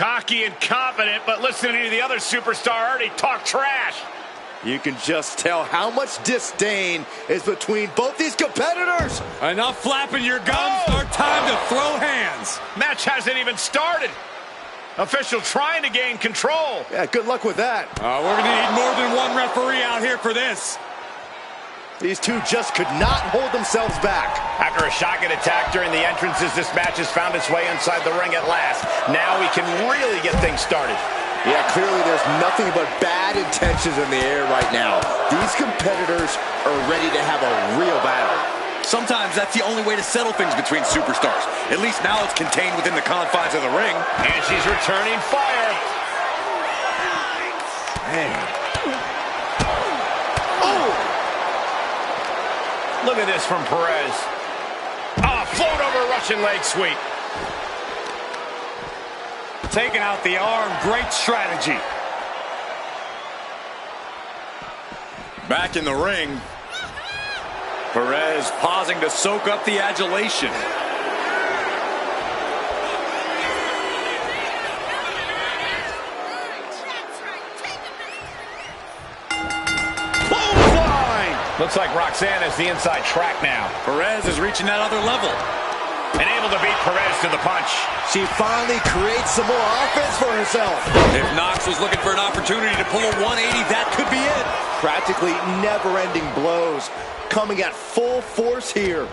Cocky and confident, but listening to the other superstar already talk trash. You can just tell how much disdain is between both these competitors. Enough flapping your gums. Our time to throw hands. Match hasn't even started. Official trying to gain control. Yeah, good luck with that. We're going to need more than one referee out here for this. These two just could not hold themselves back. After a shocking attack during the entrances, this match has found its way inside the ring at last. Now we can really get things started. Yeah, clearly there's nothing but bad intentions in the air right now. These competitors are ready to have a real battle. Sometimes that's the only way to settle things between superstars. At least now it's contained within the confines of the ring. And she's returning fire. Man. Oh! Look at this from Perez. Float over Russian leg sweep. Taking out the arm, great strategy. Back in the ring. Perez pausing to soak up the adulation. Clothesline! Looks like Roxanne is the inside track now. Perez is reaching that other level. And able to beat Perez to the punch. She finally creates some more offense for herself. If Knox was looking for an opportunity to pull a 180, that could be it. Practically never-ending blows coming at full force here.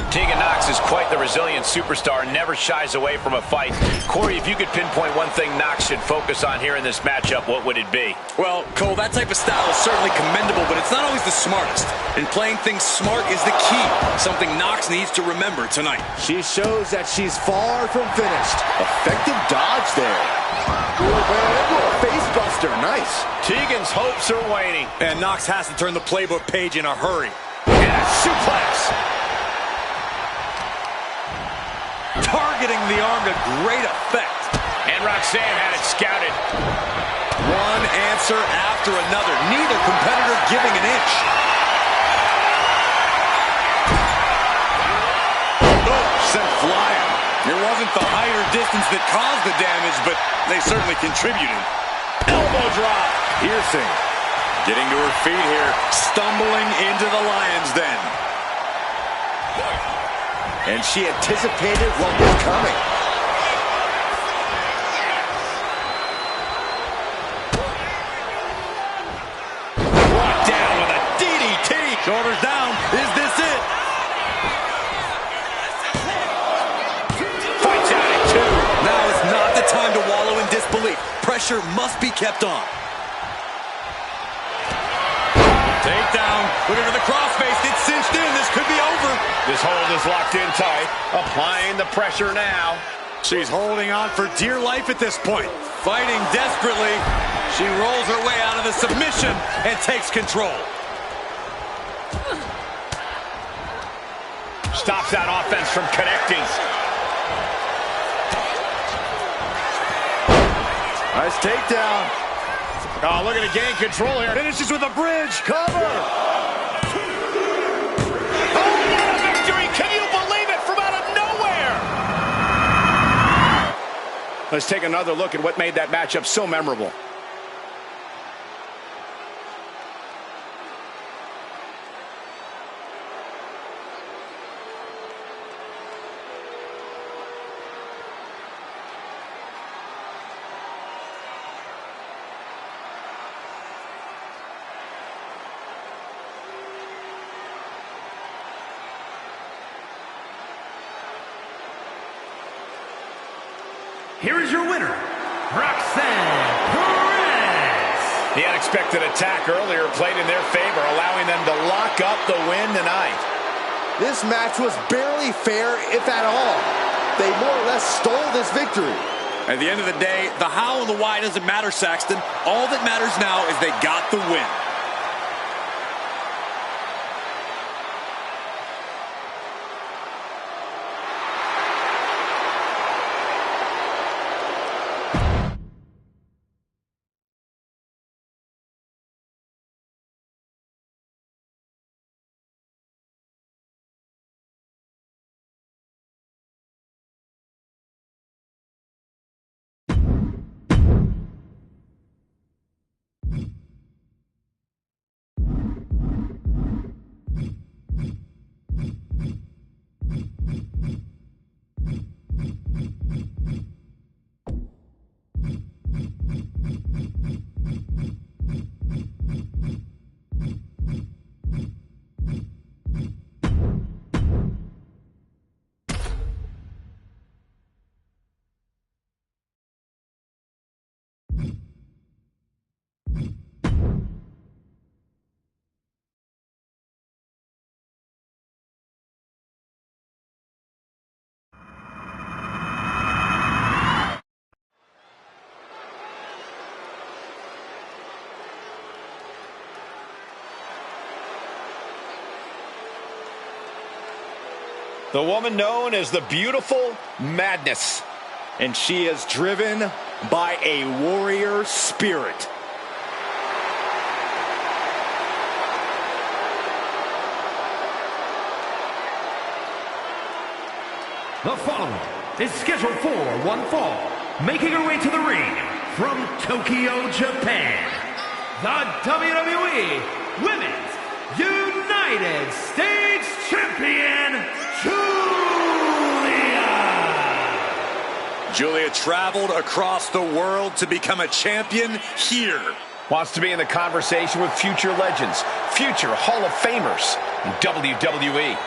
Tegan Knox is quite the resilient superstar, never shies away from a fight. Corey, if you could pinpoint one thing Knox should focus on here in this matchup, what would it be? Well, Cole, that type of style is certainly commendable, but it's not always the smartest. And playing things smart is the key, something Knox needs to remember tonight. She shows that she's far from finished. Effective dodge there. Face buster, nice. Tegan's hopes are waning. And Knox has to turn the playbook page in a hurry. And a suplex. Targeting the arm to great effect. And Roxanne had it scouted. One answer after another. Neither competitor giving an inch. Oh, sent flying. It wasn't the height or distance that caused the damage, but they certainly contributed. Elbow drop. Piercing. Getting to her feet here. Stumbling into the lion's den. And she anticipated what was coming. Brought down with a DDT. Shoulders down. Is this it? Fights out at 2. Now is not the time to wallow in disbelief. Pressure must be kept on. Takedown. Look at the crossface. It's cinched in. This could be over. This hold is locked in tight. Applying the pressure now. She's holding on for dear life at this point. Fighting desperately. She rolls her way out of the submission and takes control. Stops that offense from connecting. Nice takedown. Oh, looking to gain control here. Finishes with a bridge. Cover. Let's take another look at what made that matchup so memorable. Here is your winner, Roxanne Perez. The unexpected attack earlier played in their favor, allowing them to lock up the win tonight. This match was barely fair, if at all. They more or less stole this victory. At the end of the day, the how and the why doesn't matter, Saxton. All that matters now is they got the win. The woman known as the Beautiful Madness. And she is driven by a warrior spirit. The following is scheduled for one fall, making her way to the ring from Tokyo, Japan, the WWE Women's United States Champion, Julia. Julia traveled across the world to become a champion here. Wants to be in the conversation with future legends, future Hall of Famers in WWE.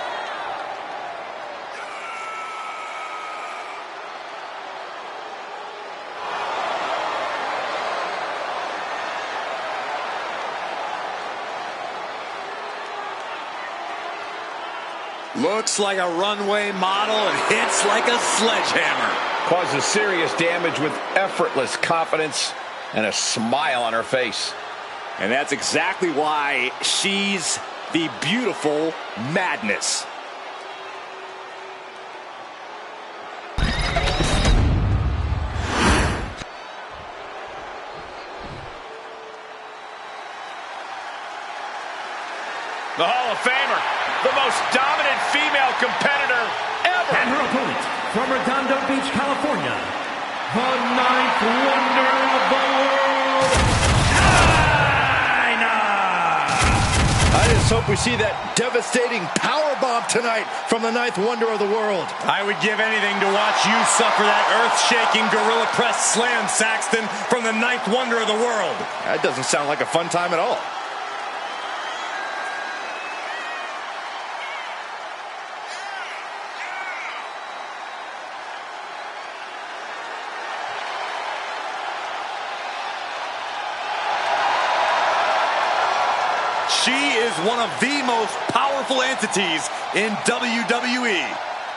Looks like a runway model and hits like a sledgehammer. Causes serious damage with effortless confidence and a smile on her face. And that's exactly why she's the Beautiful Madness. The Hall of Famer, the most dominant female competitor ever. And her opponent from Redondo Beach, California, the ninth wonder of the world, China. I just hope we see that devastating powerbomb tonight from the ninth wonder of the world. I would give anything to watch you suffer that earth-shaking gorilla press slam, Saxton, from the ninth wonder of the world. That doesn't sound like a fun time at all. She is one of the most powerful entities in WWE.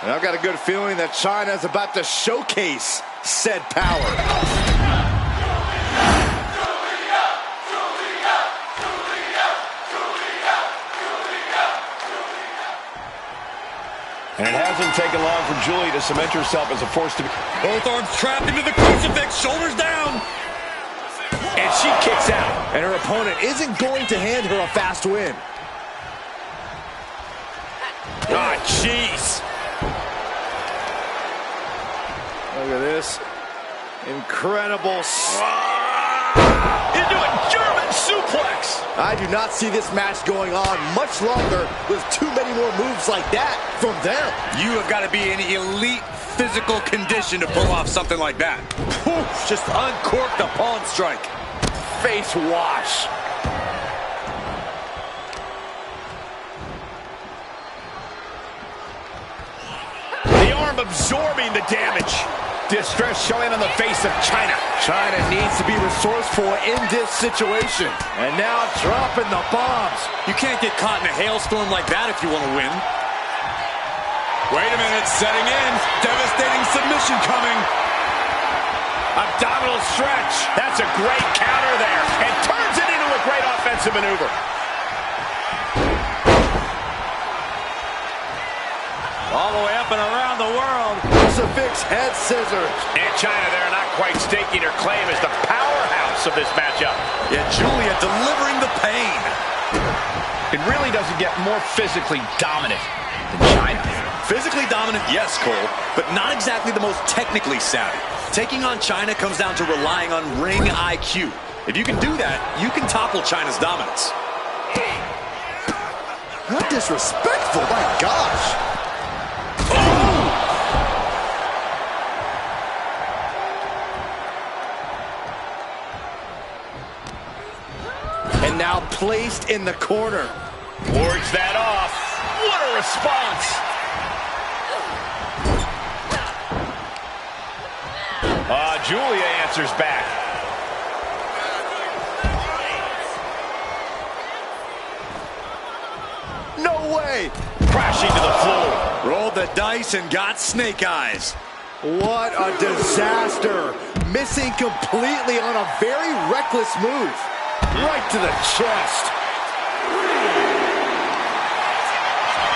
And I've got a good feeling that China is about to showcase said power. And it hasn't taken long for Julia to cement herself as a force to be. Both arms trapped into the crucifix, shoulders down. And she kicks out. And her opponent isn't going to hand her a fast win. Ah, jeez. Look at this. Incredible. Into a German suplex. I do not see this match going on much longer with too many more moves like that from them. You have got to be in elite physical condition to pull off something like that. Just uncork the pawn strike. Face wash. The arm absorbing the damage. Distress showing on the face of China. China needs to be resourceful in this situation. And now dropping the bombs. You can't get caught in a hailstorm like that if you want to win. Wait a minute, setting in. Devastating submission coming. Abdominal stretch. That's a great counter there. And turns it into a great offensive maneuver. All the way up and around the world. Crucifix head scissors. And China there not quite staking her claim as the powerhouse of this matchup. Yeah, Julia delivering the pain. It really doesn't get more physically dominant than China. Physically dominant, yes, Cole, but not exactly the most technically savvy. Taking on China comes down to relying on ring IQ. If you can do that, you can topple China's dominance. Not disrespectful, my gosh. And now placed in the corner. Wards that off. What a response. Julia answers back. No way. Crashing to the floor. Rolled the dice and got snake eyes. What a disaster. Missing completely on a very reckless move. Right to the chest.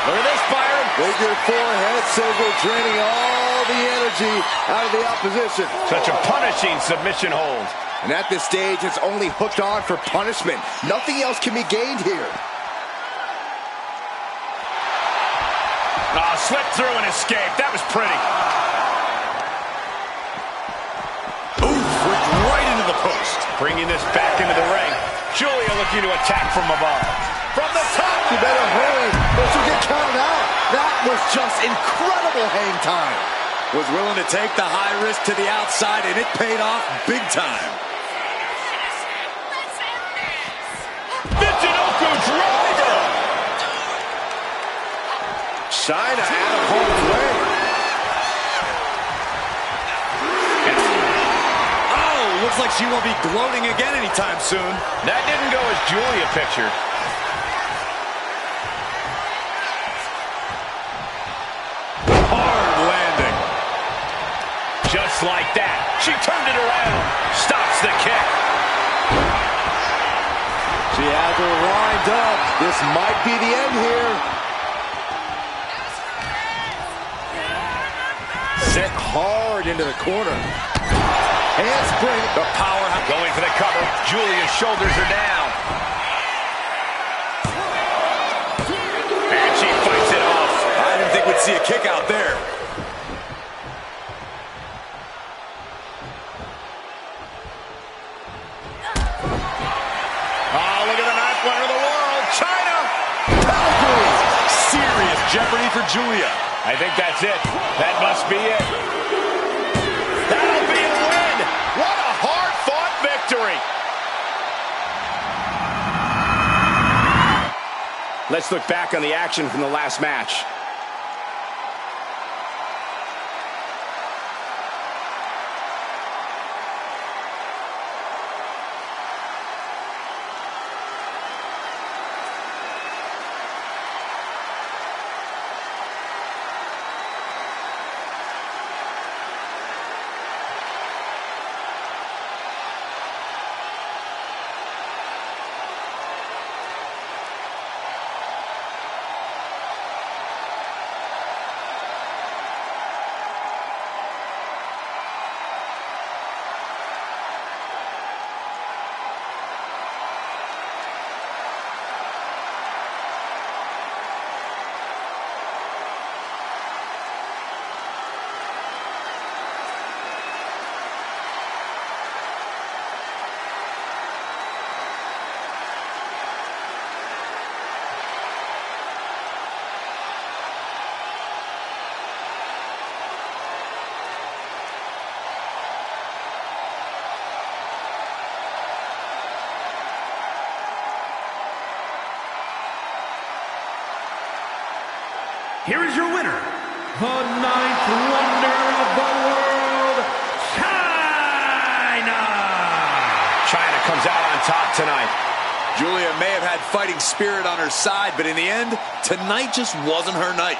Look at this, Byron. Figure four head scissor, draining all the energy out of the opposition. Such a punishing submission hold. And at this stage, it's only hooked on for punishment. Nothing else can be gained here. Oh, slipped through and escaped. That was pretty. Oof, whipped right into the post. Bringing this back into the ring. Julia looking to attack from above. From the top. You better hurry, or she'll get counted out. That was just incredible hang time. Was willing to take the high risk to the outside, and it paid off big time. Michinoku driver. China out of harm's way. Oh, looks like she won't be gloating again anytime soon. That didn't go as Julia pictured. Hard landing. Just like that. She turned it around. Stops the kick. She has her lined up. This might be the end here. Sent hard into the corner. Handspring. The power going for the cover. Julia's shoulders are down. And she fights it off. I didn't think we'd see a kick out there. Oh, look at the ninth wonder of the world. China. Serious jeopardy for Julia. I think that's it. That must be it. That'll be a win. What a hard-fought victory. Let's look back on the action from the last match. Here is your winner, the ninth wonder of the world, China! China comes out on top tonight. Julia may have had fighting spirit on her side, but in the end, tonight just wasn't her night.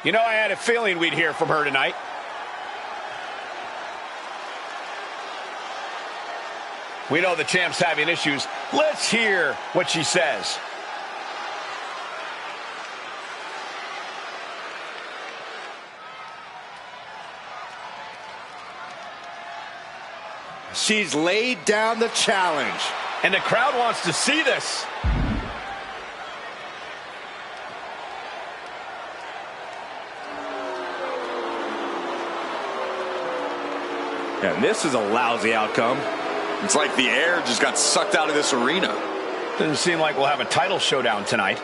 You know, I had a feeling we'd hear from her tonight. We know the champ's having issues. Let's hear what she says. She's laid down the challenge. And the crowd wants to see this. And this is a lousy outcome. It's like the air just got sucked out of this arena. Doesn't seem like we'll have a title showdown tonight.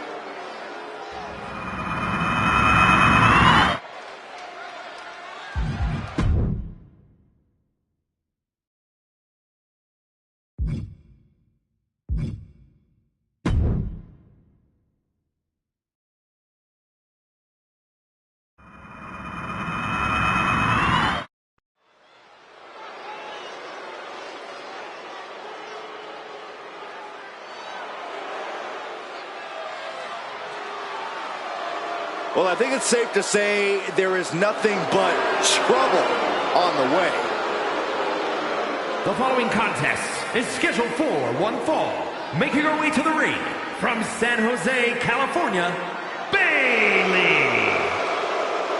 Well, I think it's safe to say there is nothing but trouble on the way. The following contest is scheduled for one fall. Making her way to the ring from San Jose, California, Bayley.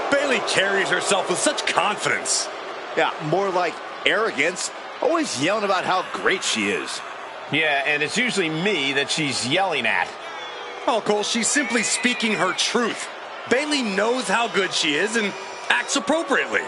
Bayley carries herself with such confidence. Yeah, more like arrogance. Always yelling about how great she is. Yeah, and it's usually me that she's yelling at. Oh, Cole, she's simply speaking her truth. Bayley knows how good she is and acts appropriately.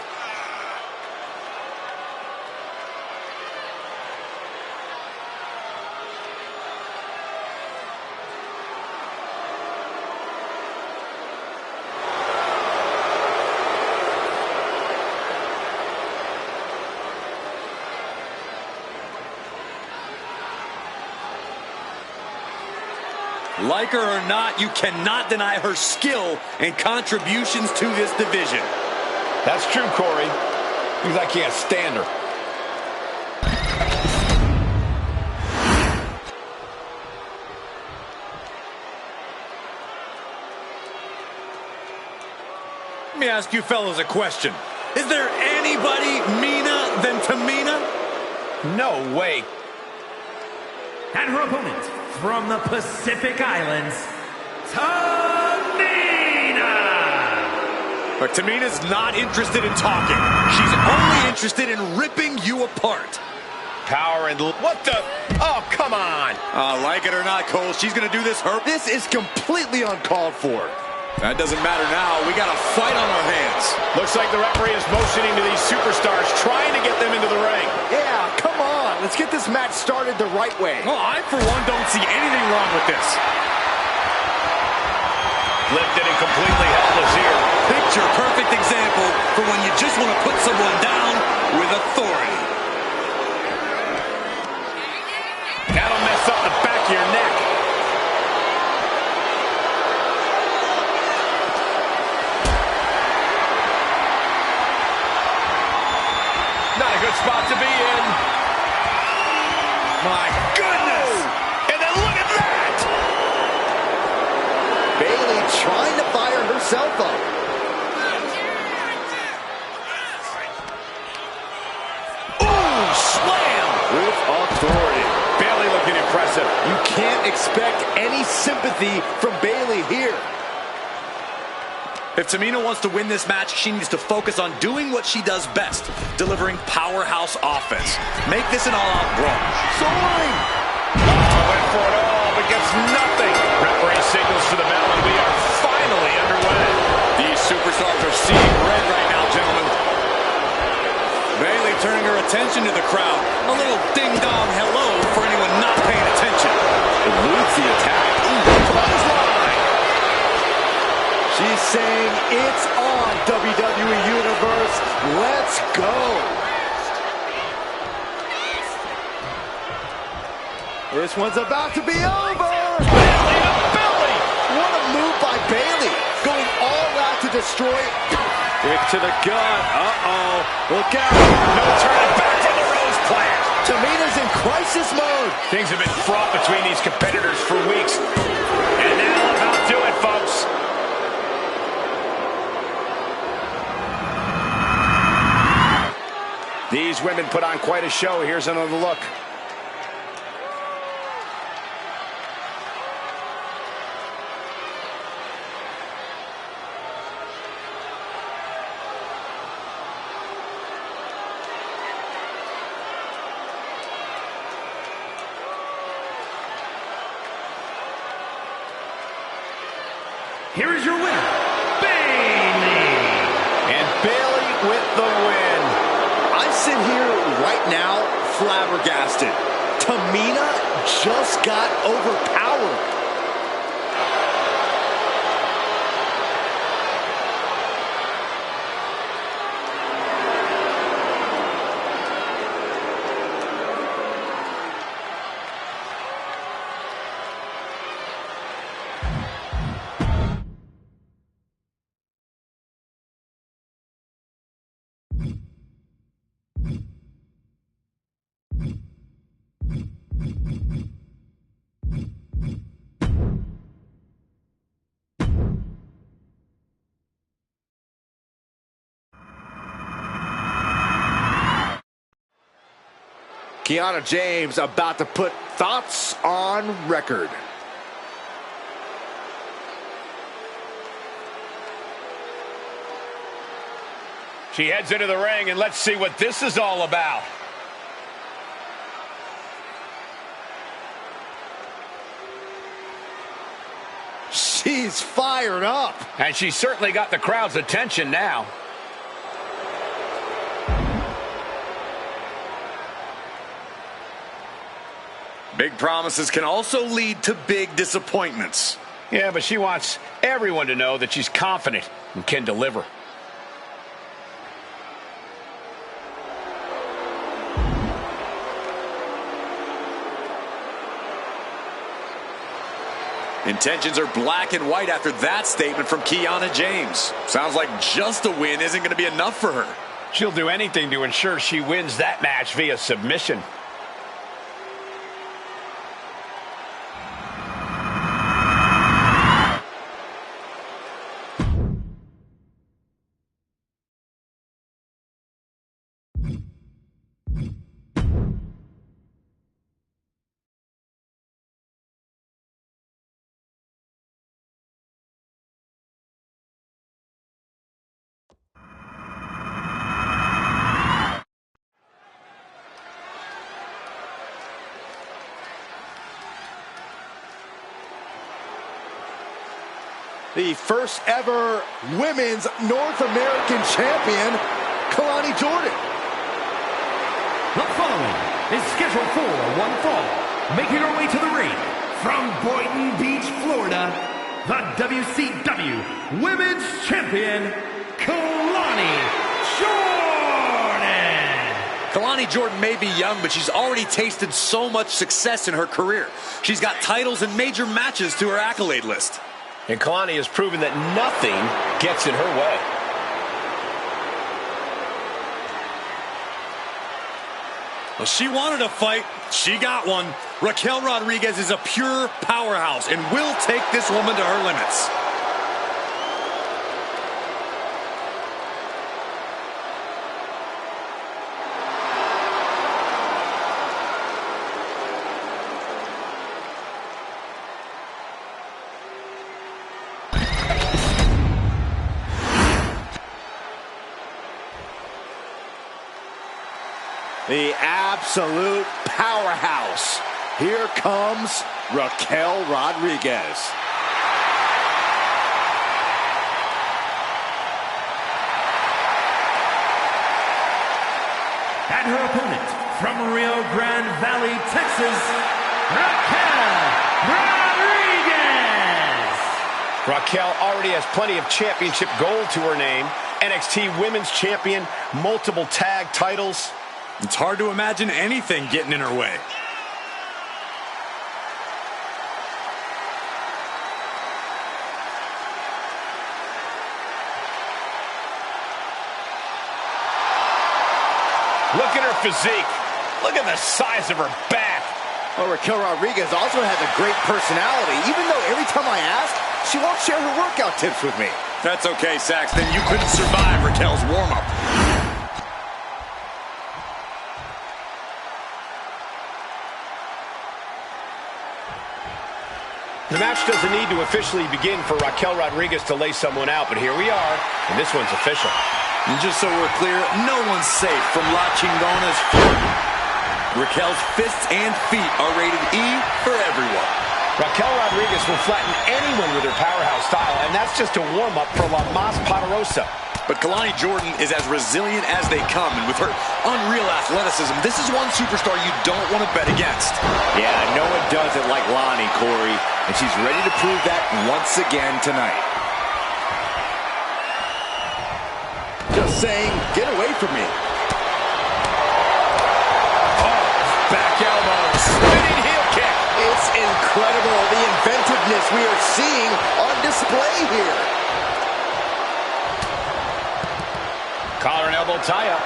Like her or not, you cannot deny her skill and contributions to this division. That's true, Corey, because I can't stand her. Let me ask you fellas a question. Is there anybody meaner than Tamina? No way. And her opponent from the Pacific Islands, Tamina! But Tamina's not interested in talking. She's only interested in ripping you apart. Power and... What the... Oh, come on. Like it or not, Cole, she's going to do this her... This is completely uncalled for. That doesn't matter now. We got a fight on our hands. Looks like the referee is motioning to these superstars, trying to get them into the ring. Yeah, come on. Let's get this match started the right way. Well, I, for one, don't see anything wrong with this. Lifted and completely helpless here. Picture perfect example for when you just want to put someone down with authority. That'll mess up the back of your neck. Not a good spot to be in. My goodness! And then look at that! Bayley trying to fire herself up. Ooh, slam! With authority. Bayley looking impressive. You can't expect any sympathy from Bayley here. If Tamina wants to win this match, she needs to focus on doing what she does best, delivering powerhouse offense. Make this an all-out brawl. Soaring! Went for it all, but gets nothing. Referee signals for the bell, and we are finally underway. These superstars are seeing red right now, gentlemen. Bayley turning her attention to the crowd. A little ding-dong hello for anyone not paying attention. Eludes the attack. Clothesline! She's saying it's on, WWE Universe. Let's go. This one's about to be over. Belly to belly! What a move by Bayley. Going all out to destroy. Kick to the gut. Uh-oh. Look out. No turning back from the Rose Plant. Tamina's in crisis mode. Things have been fraught between these competitors for weeks. And that'll about do it, folks. These women put on quite a show. Here's another look. Here is your winner, Bayley! And Bayley with the win. I sit here right now flabbergasted. Tamina just got overpowered. Kiana James about to put thoughts on record. She heads into the ring, and let's see what this is all about. She's fired up. And she certainly got the crowd's attention now. Big promises can also lead to big disappointments. Yeah, but she wants everyone to know that she's confident and can deliver. Intentions are black and white after that statement from Kiana James. Sounds like just a win isn't going to be enough for her. She'll do anything to ensure she wins that match via submission. The first ever Women's North American Champion, Kalani Jordan. The following is scheduled for one fall. Making her way to the ring from Boynton Beach, Florida, the WCW Women's Champion, Kalani Jordan. Kalani Jordan may be young, but she's already tasted so much success in her career. She's got titles and major matches to her accolade list. And Kalani has proven that nothing gets in her way. Well, she wanted a fight. She got one. Raquel Rodriguez is a pure powerhouse and will take this woman to her limits. The absolute powerhouse. Here comes Raquel Rodriguez. And her opponent from Rio Grande Valley, Texas, Raquel Rodriguez. Raquel already has plenty of championship gold to her name. NXT Women's Champion, multiple tag titles. It's hard to imagine anything getting in her way. Look at her physique. Look at the size of her back. Well, Raquel Rodriguez also has a great personality, even though every time I ask, she won't share her workout tips with me. That's okay, Saxton. You couldn't survive Raquel's warm-up. The match doesn't need to officially begin for Raquel Rodriguez to lay someone out, but here we are, and this one's official. And just so we're clear, no one's safe from La Chingona's foot. Raquel's fists and feet are rated E for everyone. Raquel Rodriguez will flatten anyone with her powerhouse style, and that's just a warm-up for La Mas Poderosa. But Kalani Jordan is as resilient as they come, and with her unreal athleticism, this is one superstar you don't want to bet against. Yeah, no one does it like Lonnie, Corey, and she's ready to prove that once again tonight. Just saying, get away from me. Oh, back elbow, spinning heel kick. It's incredible, the inventiveness we are seeing on display here. Collar and elbow tie-up.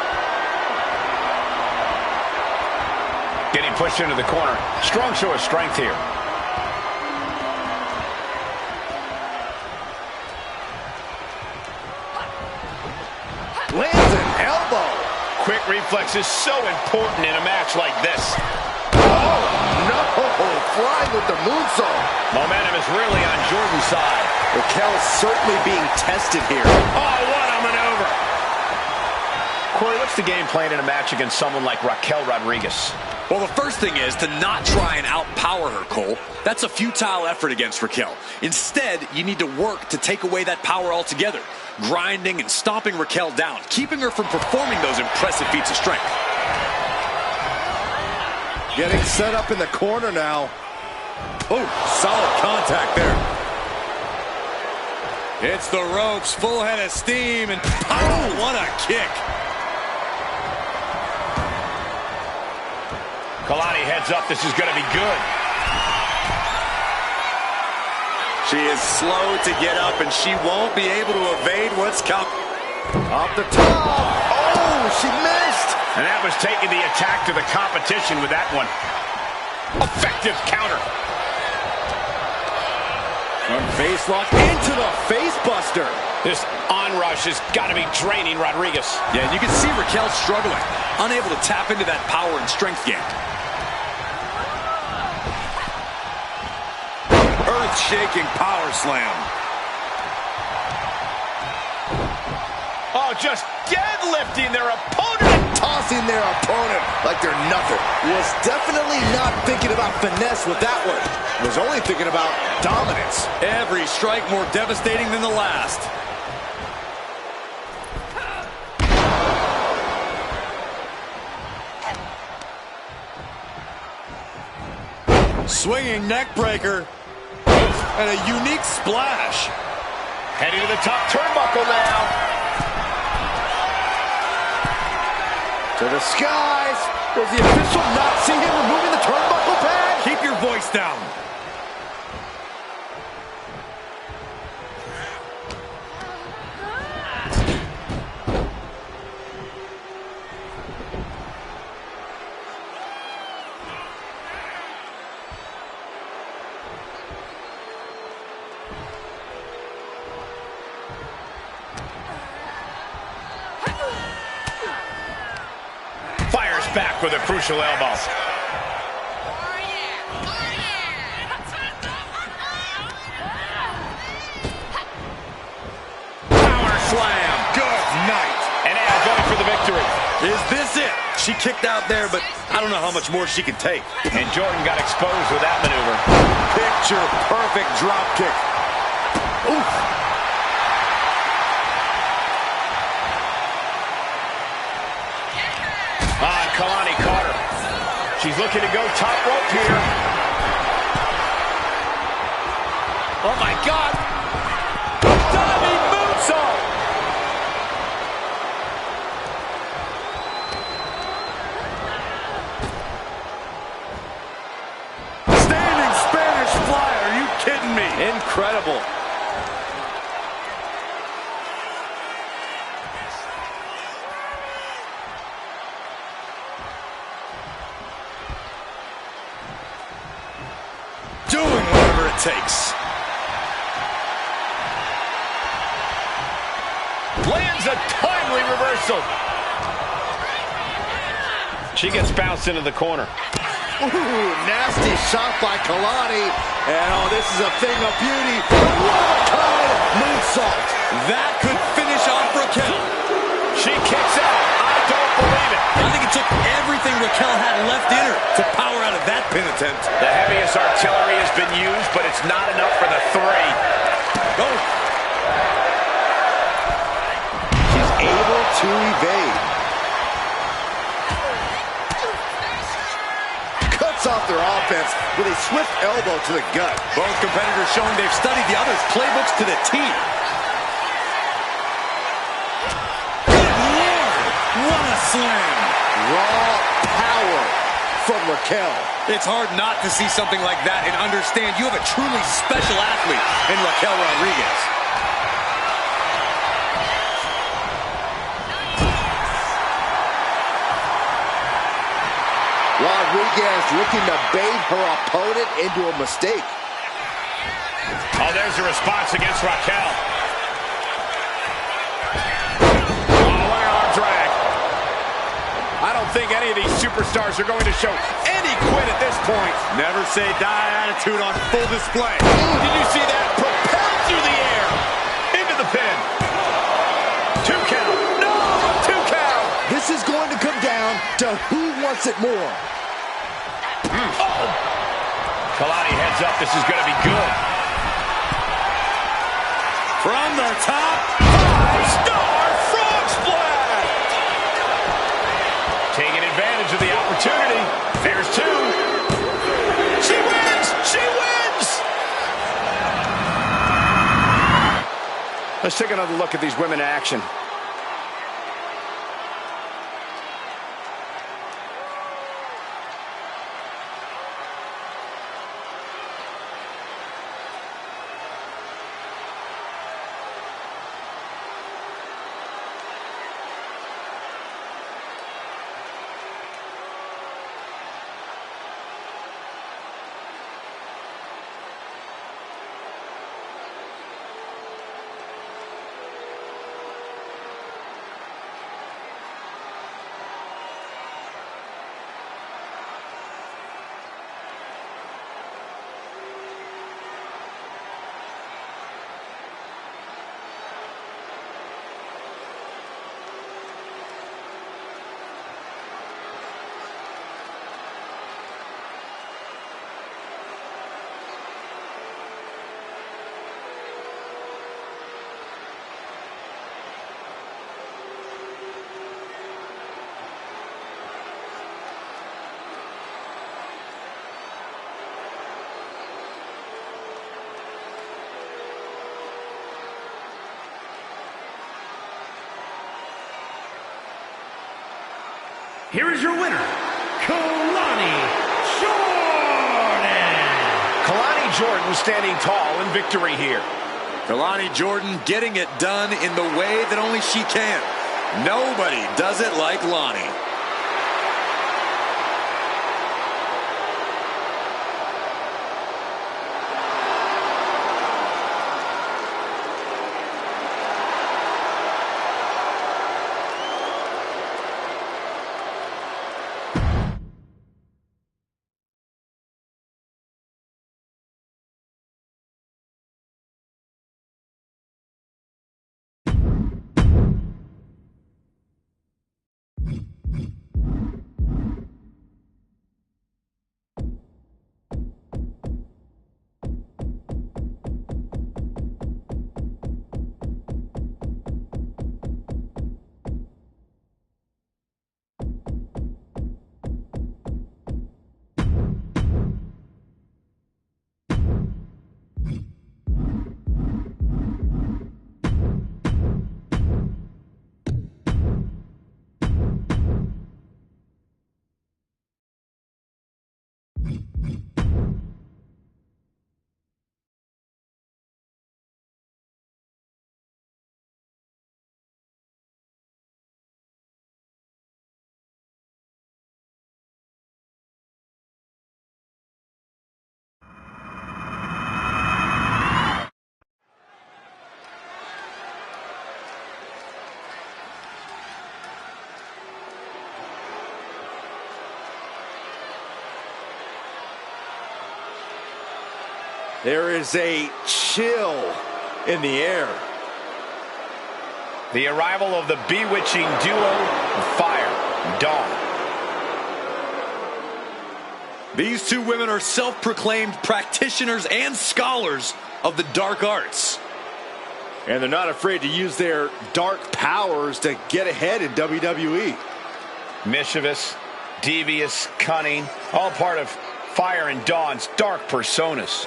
Getting pushed into the corner. Strong show of strength here. Lands an elbow. quick reflexes so important in a match like this. Oh, no! Flying with the moonsault. Momentum is really on Jordan's side. Raquel's certainly being tested here. Oh, what a maneuver! Corey, what's the game plan in a match against someone like Raquel Rodriguez? Well, the first thing is to not try and outpower her, Cole. That's a futile effort against Raquel. Instead, you need to work to take away that power altogether, grinding and stomping Raquel down, keeping her from performing those impressive feats of strength. Getting set up in the corner now. Oh, solid contact there. It's the ropes, full head of steam, and oh, what a kick. Kalani heads up. This is going to be good. She is slow to get up, and she won't be able to evade what's coming. Off the top. Oh, she missed. And that was taking the attack to the competition with that one. Effective counter. From face lock into the face buster. This onrush has got to be draining Rodriguez. Yeah, and you can see Raquel struggling, unable to tap into that power and strength gain. Earth-shaking power slam. Oh, just deadlifting their opponent. Tossing their opponent like they're nothing. Was definitely not thinking about finesse with that one. Was only thinking about dominance. Every strike more devastating than the last. Swinging neck breaker. And a unique splash. Heading to the top turnbuckle now. To the skies. Does the official not see him removing the turnbuckle pad? Keep your voice down. Back with a crucial elbow. Power slam. Good night. And now going for the victory. Is this it? She kicked out there, but I don't know how much more she can take. And Jordan got exposed with that maneuver. Picture perfect drop kick. Oof. Kalani caught her. She's looking to go top rope here. Oh, my God. Diving moonsault. Standing Spanish fly. Are you kidding me? Incredible. Takes. Lands a timely reversal. She gets bounced into the corner. Ooh, nasty shot by Kalani. And oh, this is a thing of beauty. One-time moonsault. That could finish off Raquel. She kicks out. I don't believe it. I think it took everything Raquel had left in her to power out of that pin attempt. The heaviest artillery has been used, but it's not enough for the three. Oh. She's able to evade. Cuts off their offense with a swift elbow to the gut. Both competitors showing they've studied the other's playbooks to the T. Good Lord! What a slam! Raw power from Raquel. It's hard not to see something like that and understand you have a truly special athlete in Raquel Rodriguez. Rodriguez looking to bait her opponent into a mistake. Oh, there's a response against Raquel. Oh, what an arm drag. superstars are going to show any quit at this point. Never say die attitude on full display. Did you see that? Propelled through the air. Into the pin. 2 count. No! 2 count. This is going to come down to who wants it more. Kalani heads up. This is going to be good. From the top. 5-star frog splash. Taking advantage of the opportunity. There's 2. She wins! She wins! Let's take another look at these women in action. Here is your winner, Kalani Jordan. Kalani Jordan standing tall in victory here. Kalani Jordan getting it done in the way that only she can. Nobody does it like Lonnie. There is a chill in the air. The arrival of the bewitching duo, Fire and Dawn. These two women are self-proclaimed practitioners and scholars of the dark arts. And they're not afraid to use their dark powers to get ahead in WWE. Mischievous, devious, cunning, all part of Fire and Dawn's dark personas.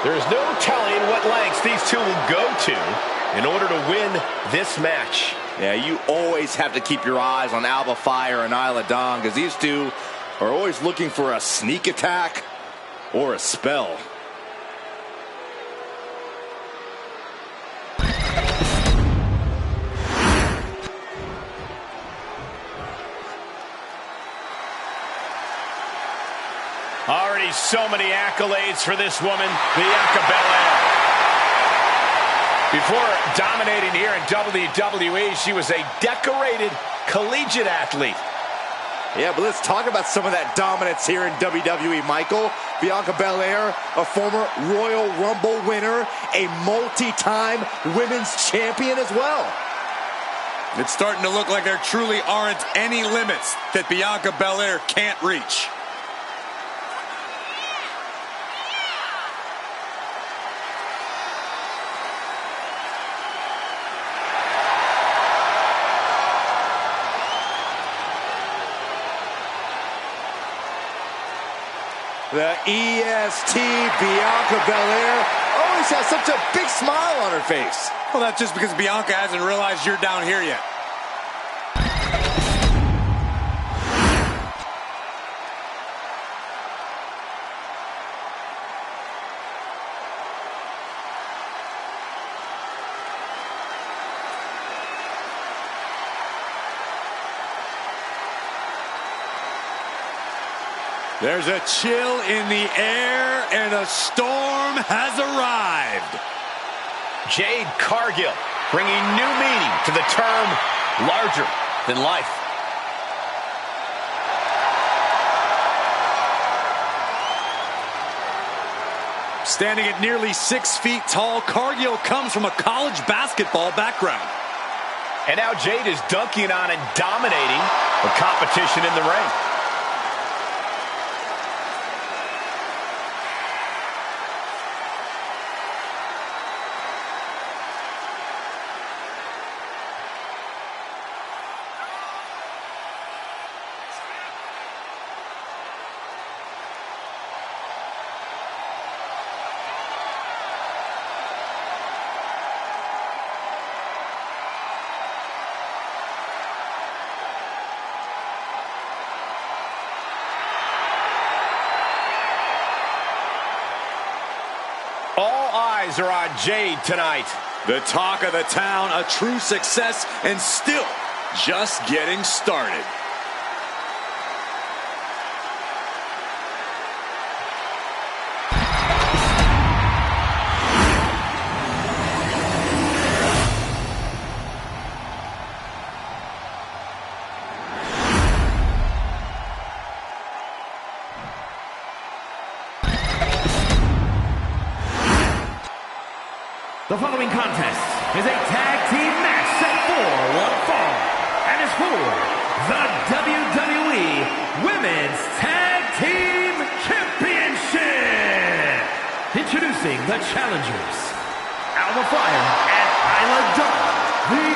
There's no telling what lengths these two will go to in order to win this match. Yeah, you always have to keep your eyes on Alba Fire and Isla Dawn because these two are always looking for a sneak attack or a spell. Already so many accolades for this woman, Bianca Belair. Before dominating here in WWE, she was a decorated collegiate athlete. Yeah, but let's talk about some of that dominance here in WWE, Michael. Bianca Belair, a former Royal Rumble winner, a multi-time women's champion as well. It's starting to look like there truly aren't any limits that Bianca Belair can't reach. The EST, Bianca Belair, always has such a big smile on her face. Well, that's just because Bianca hasn't realized you're down here yet. There's a chill in the air, and a storm has arrived. Jade Cargill bringing new meaning to the term larger than life. Standing at nearly 6 feet tall, Cargill comes from a college basketball background. And now Jade is dunking on and dominating the competition in the ring. All eyes are on Jade tonight. The talk of the town, a true success, and still just getting started. The following contest is a tag team match set for one fall and is for the WWE Women's Tag Team Championship. Introducing the challengers, Alba Fire and Isla Dawn, the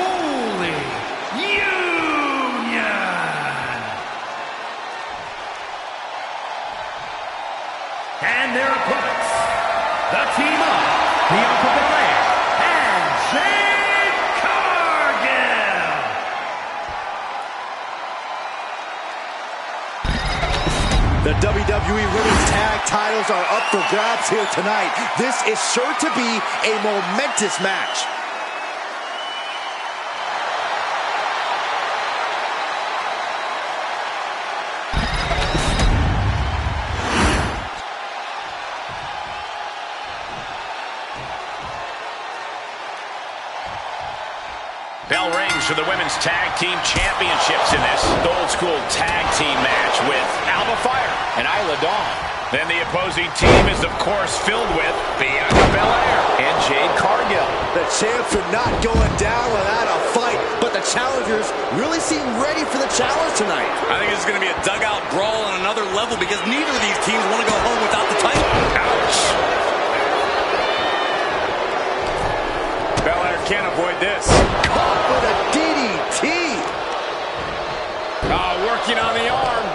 Unholy Union. And their opponents, the team of Bianca Belair and Jade Cargill. The WWE Women's Tag titles are up for grabs here tonight. This is sure to be a momentous match. Bell rings for the Women's Tag Team Championships in this old school tag team match with Alba Fire and Isla Dawn. Then the opposing team is, of course, filled with Bianca Belair and Jade Cargill. The champs are not going down without a fight, but the challengers really seem ready for the challenge tonight. I think this is going to be a dugout brawl on another level because neither of these teams want to go home without the title. Ouch. Belair can't avoid this. Caught with a DDT. Working on the arm.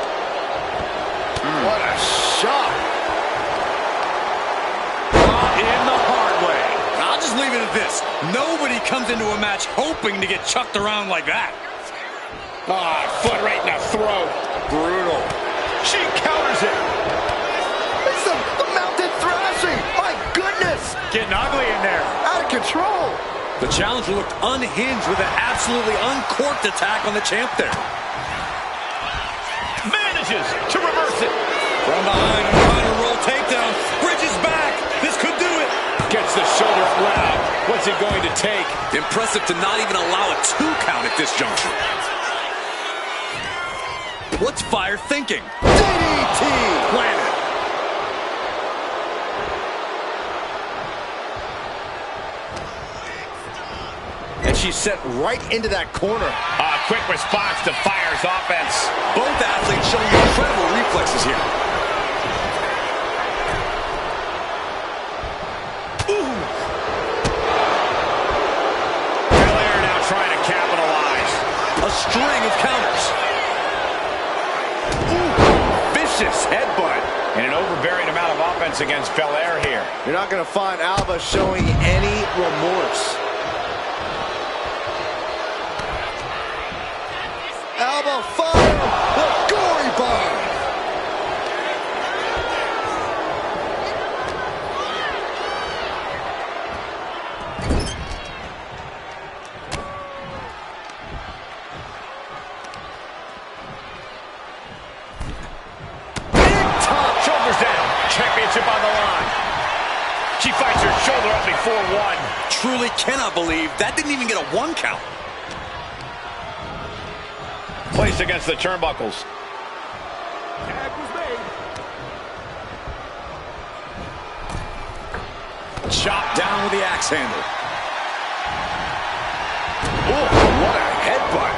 What a shot. Caught in the hard way. I'll just leave it at this. Nobody comes into a match hoping to get chucked around like that. Foot right in the throat. Brutal. She counters it. is getting ugly in there. Out of control. The challenger looked unhinged with an absolutely uncorked attack on the champ there. Manages to reverse it. From behind, trying to roll takedown. Bridges back. This could do it. Gets the shoulder up loud. What's it going to take? Impressive to not even allow a 2 count at this juncture. What's Fire thinking? DDT. Planted. And she's set right into that corner. A quick response to Fire's offense. Both athletes showing incredible reflexes here. Ooh. Belair now trying to capitalize. A string of counters. Ooh. Vicious headbutt. And an overbearing amount of offense against Belair here. You're not going to find Alba showing any remorse. Alba Fire, the gory bomb. Shoulders down. Championship on the line. She fights her shoulder up before one. Truly cannot believe that didn't even get a 1 count. Placed against the turnbuckles. Chopped down with the axe handle. Ooh, what a headbutt.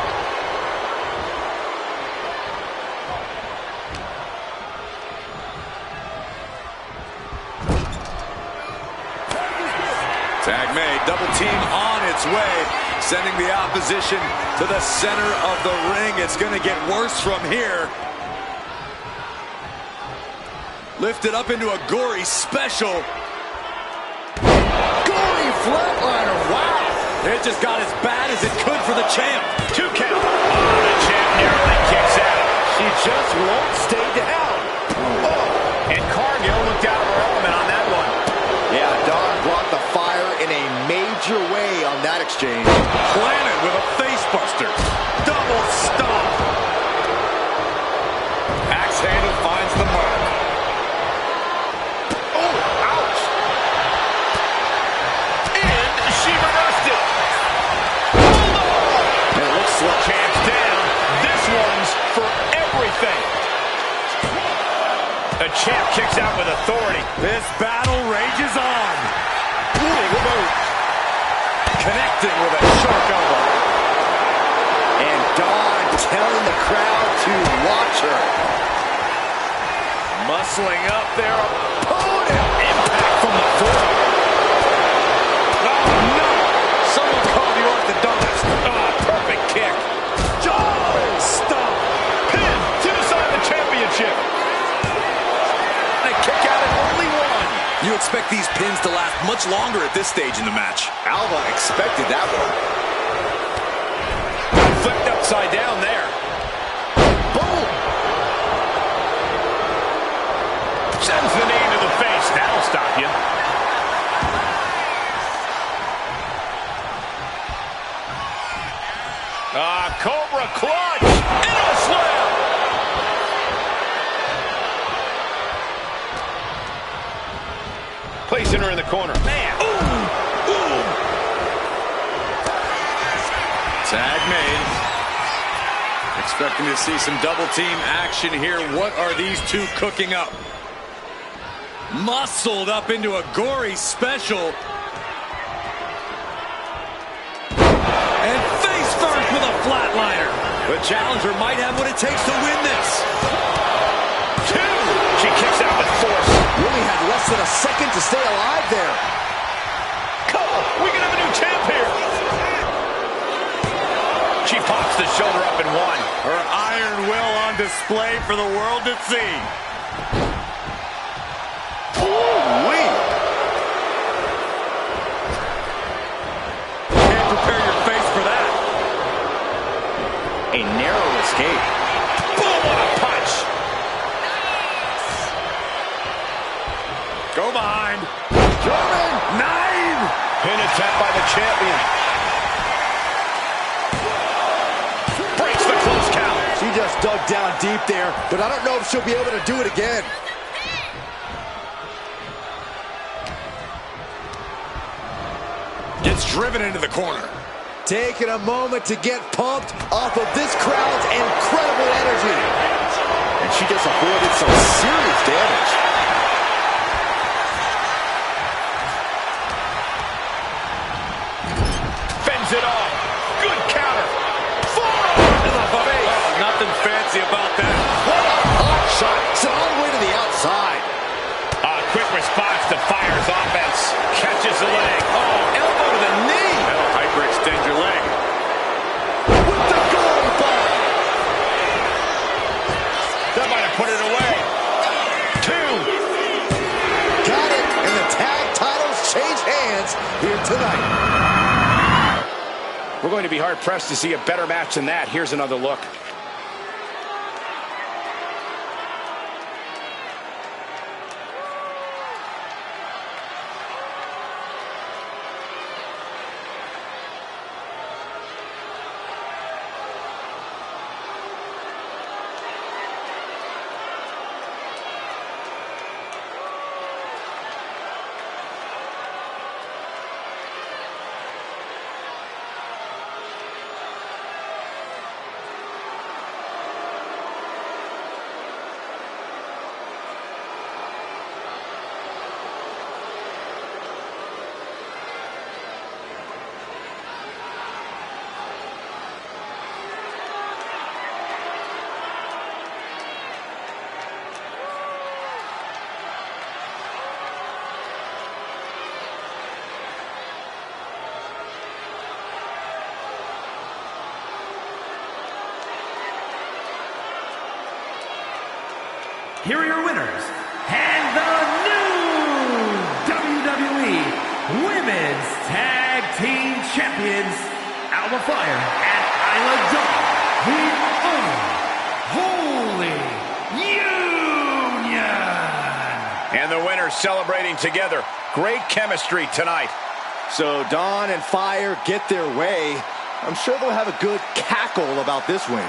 Tag made, double team on its way, sending the opposition to the center of the ring. It's going to get worse from here. Lifted up into a gory special. Gory flatliner, wow. It just got as bad as it could for the champ. 2 count. Oh, the champ nearly kicks out. She just won't stay down. Oh, and Cargill looked out of her element on that one. Yeah, Dawn brought the fire in a major way on that exchange. Planted with a facebuster. Double stomp. Axe handle finds the mark. Oh, ouch. And she reversed it. Hold on. And it looks like Champ's down. This one's for everything. The champ kicks out with authority. This battle rages on. Big move. Connecting with a sharp elbow. and Dawn telling the crowd to watch her. Muscling up their opponent. Impact from the floor. Oh, no. Someone call the orthodontist. Oh, perfect kick. Jaw stomp. Pin to decide the championship. They kick out at only one. You expect these pins to last much longer at this stage in the match. Alba expected that one. Flipped upside down there. Boom. Sends the knee to the face. That'll stop you. Cobra clutch. Into a slam. Placing her in the corner. Man. Ooh. Ooh. Tag made. Expecting to see some double team action here. What are these two cooking up? Muscled up into a gory special. And face first with a flatliner. The challenger might have what it takes to win this. Two. She kicks out with force. Really had less than a second to stay alive there. We can have a new champ here. She pops the shoulder up in one. Her iron will on display for the world to see. Ooh-wee. Can't prepare your face for that. A narrow escape. Boom, what a punch. Go behind. German Pin attempt by the champion. Breaks the close count. She just dug down deep there, but I don't know if she'll be able to do it again. Gets driven into the corner. Taking a moment to get pumped off of this crowd's incredible energy. And she just avoided some serious damage. Fends it off. Good counter. Forearm to the face. Oh, nothing fancy about that. What a hot shot. It's all the way to the outside. Quick response to Fire's offense. Catches the leg. Oh, elbow to the knee. That'll hyperextend your leg. With the goal bomb. That might have put it away. 2. Got it. And the tag titles change hands here tonight. We're going to be hard-pressed to see a better match than that. Here's another look. Here are your winners, and the new WWE Women's Tag Team Champions, Alba Fire and Isla Dawn, the Unholy Union. And the winners celebrating together. Great chemistry tonight. So Dawn and Fire get their way. I'm sure they'll have a good cackle about this win.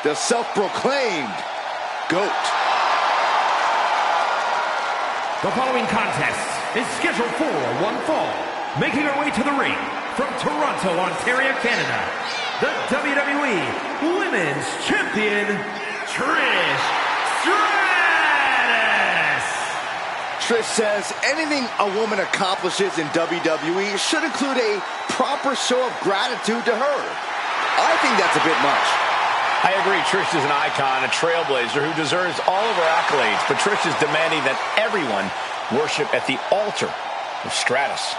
the self-proclaimed GOAT. The following contest is scheduled for one fall. Making her way to the ring from Toronto, Ontario, Canada, the WWE Women's Champion, Trish Stratus. Trish says anything a woman accomplishes in WWE should include a proper show of gratitude to her. I think that's a bit much. I agree. Trish is an icon, a trailblazer who deserves all of her accolades, but Trish is demanding that everyone worship at the altar of Stratus.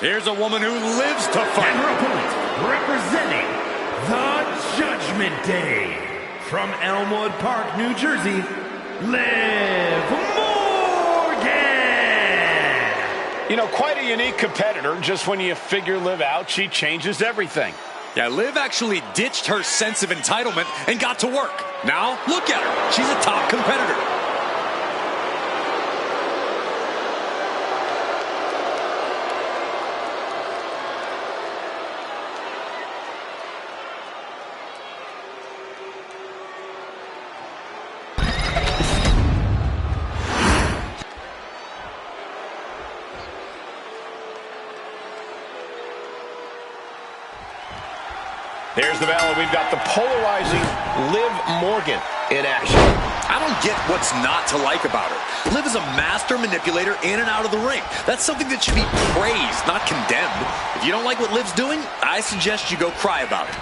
Here's a woman who lives to fight. And her opponent, representing the Judgment Day, from Elmwood Park, New Jersey, Liv Morgan. You know, quite a unique competitor. Just when you figure Liv out, she changes everything. Yeah, Liv actually ditched her sense of entitlement and got to work. Now, look at her. She's a top competitor. There's the bell, and we've got the polarizing Liv Morgan in action. I don't get what's not to like about her. Liv is a master manipulator in and out of the ring. That's something that should be praised, not condemned. If you don't like what Liv's doing, I suggest you go cry about it.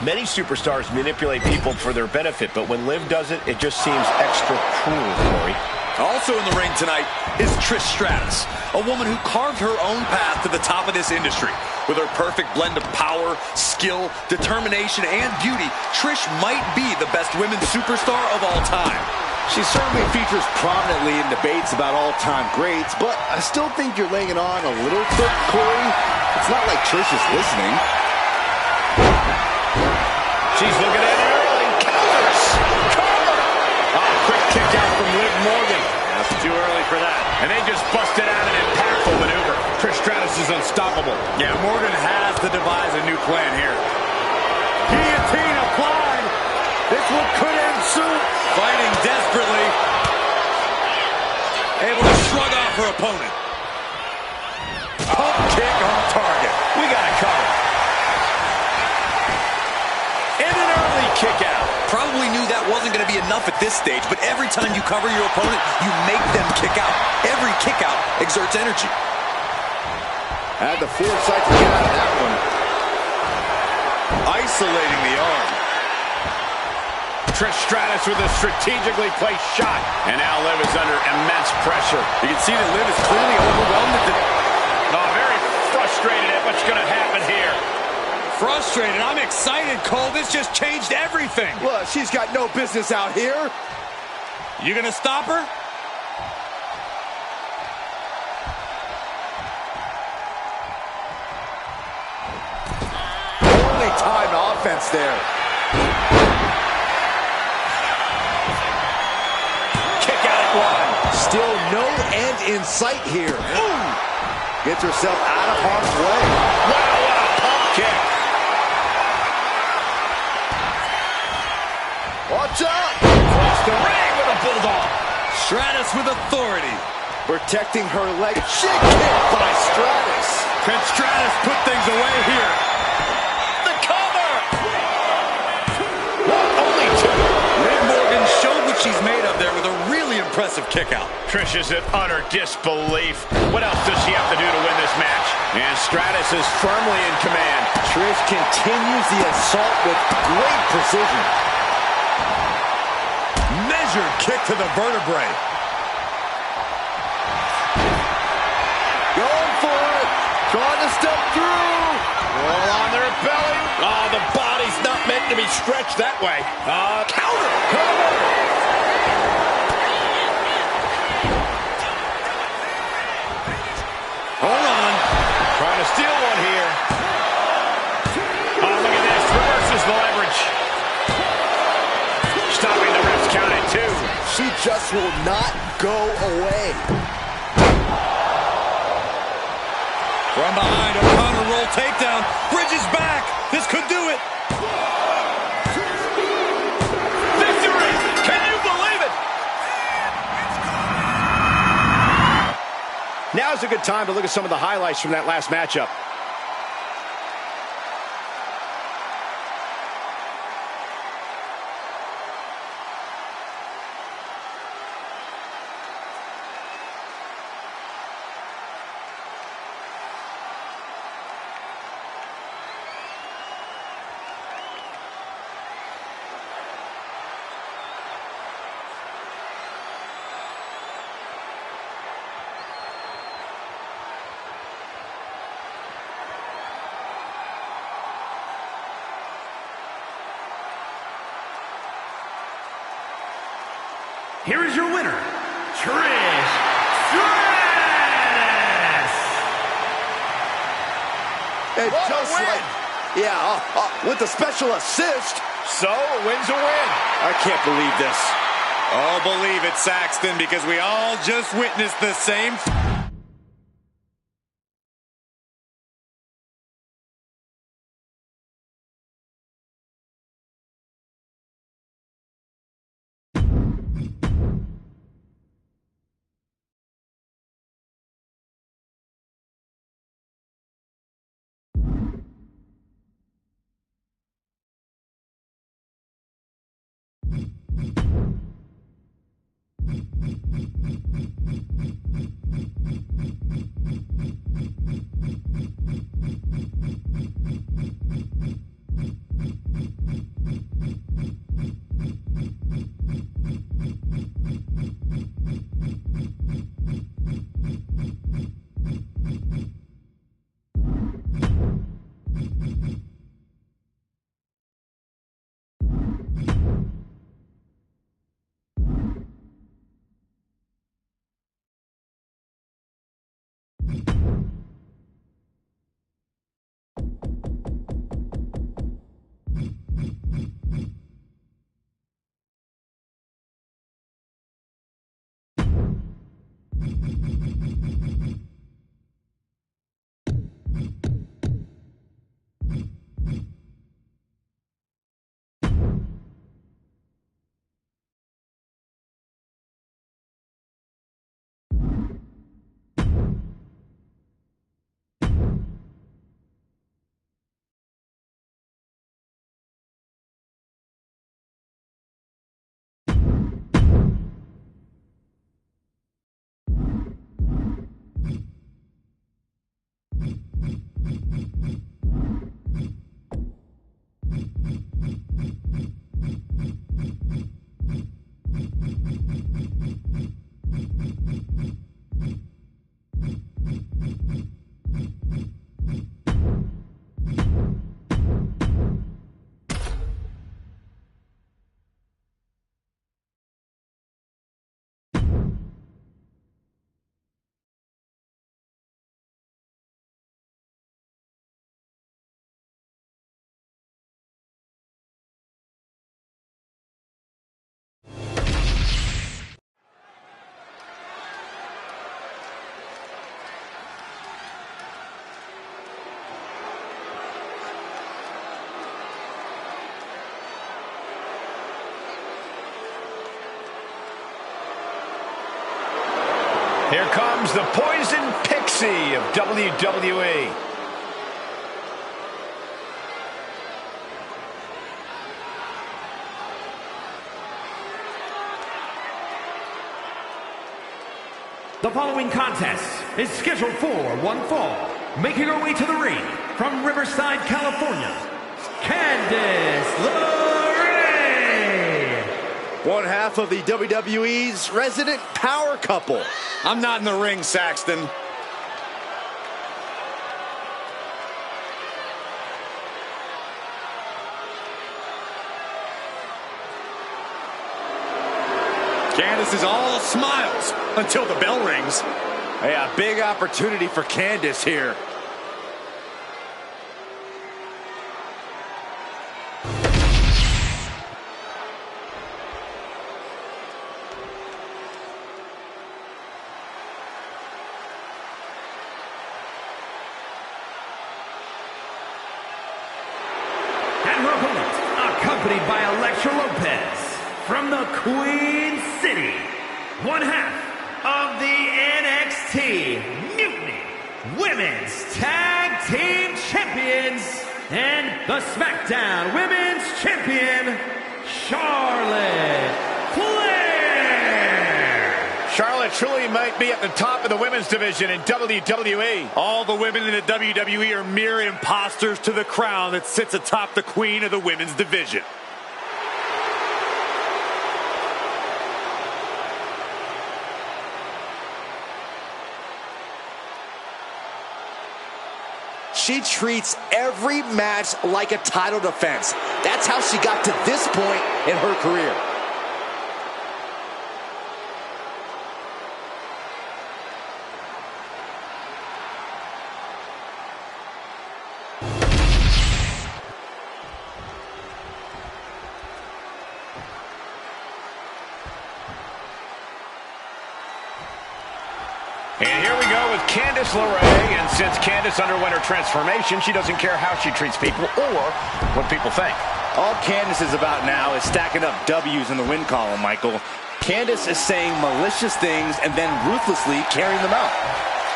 Many superstars manipulate people for their benefit, but when Liv does it, it just seems extra cruel, Corey. Also in the ring tonight is Trish Stratus, a woman who carved her own path to the top of this industry. With her perfect blend of power, skill, determination, and beauty, Trish might be the best women's superstar of all time. She certainly features prominently in debates about all-time greats, but I still think you're laying it on a little thick, Corey. It's not like Trish is listening. She's looking at it early. Counters! Cover! Oh, quick kick out from Liv Morgan. That's too early for that. And they just busted out an impactful maneuver. Trish Stratus is unstoppable. Yeah, Morgan has to devise a new plan here. Guillotine applied. This one could end soon. Fighting desperately. Able to shrug off her opponent. Pump kick on target. We got it covered. And an early kick out. Probably knew that wasn't going to be enough at this stage, but every time you cover your opponent, you make them kick out. Every kick out exerts energy. Had the foresight to get out of that one. Isolating the arm. Trish Stratus with a strategically placed shot. And now Liv is under immense pressure. You can see that Liv is clearly overwhelmed at the... Oh, very frustrated at what's going to happen here. Frustrated. I'm excited, Cole. This just changed everything. Look, she's got no business out here. You gonna stop her? Only timed offense there. Kick out at one. Still no end in sight here. Ooh. Gets herself out of harm's way. Wow, what a pump kick. Watch out! Across the ring with a bulldog. Stratus with authority. Protecting her leg. Shit kick by Stratus. Can Stratus put things away here? The cover. Only two. Liv Morgan showed what she's made of there with a really impressive kick out. Trish is in utter disbelief. What else does she have to do to win this match? And Stratus is firmly in command. Trish continues the assault with great precision. Measured kick to the vertebrae. Going for it. Trying to step through. Roll on their belly. Oh, the body's not meant to be stretched that way. Counter. Hold on. Trying to steal one here. Oh, look at this. Reverses the leverage. Stopping the ref's count She just will not go away. From behind, a counter roll takedown. Bridges back. This could do it. Victory! Can you believe it? Now's a good time to look at some of the highlights from that last matchup. Here is your winner, Trish Stratus. And just like, with the special assist. So, a win's a win. I can't believe this. Oh, believe it, Saxton, because we all just witnessed the same. Here comes the Poison Pixie of WWE. The following contest is scheduled for one fall. Making her way to the ring from Riverside, California, Candice LeRae. One half of the WWE's resident power couple. I'm not in the ring, Saxton. Candice is all smiles until the bell rings. Yeah, big opportunity for Candice here. And her opponent, accompanied by Alexa Lopez, from the Queen City, one half of the NXT Mutiny Women's Tag Team Champions, and the SmackDown Women's Champion, Charlotte Flair. Charlotte truly might be at the top of the women's division in WWE. All the women in the WWE are mere imposters to the crown that sits atop the queen of the women's division. She treats every match like a title defense. That's how she got to this point in her career. And here we go with Candice LeRae, and since Candice underwent her transformation, she doesn't care how she treats people or what people think. All Candice is about now is stacking up W's in the win column, Michael. Candice is saying malicious things and then ruthlessly carrying them out.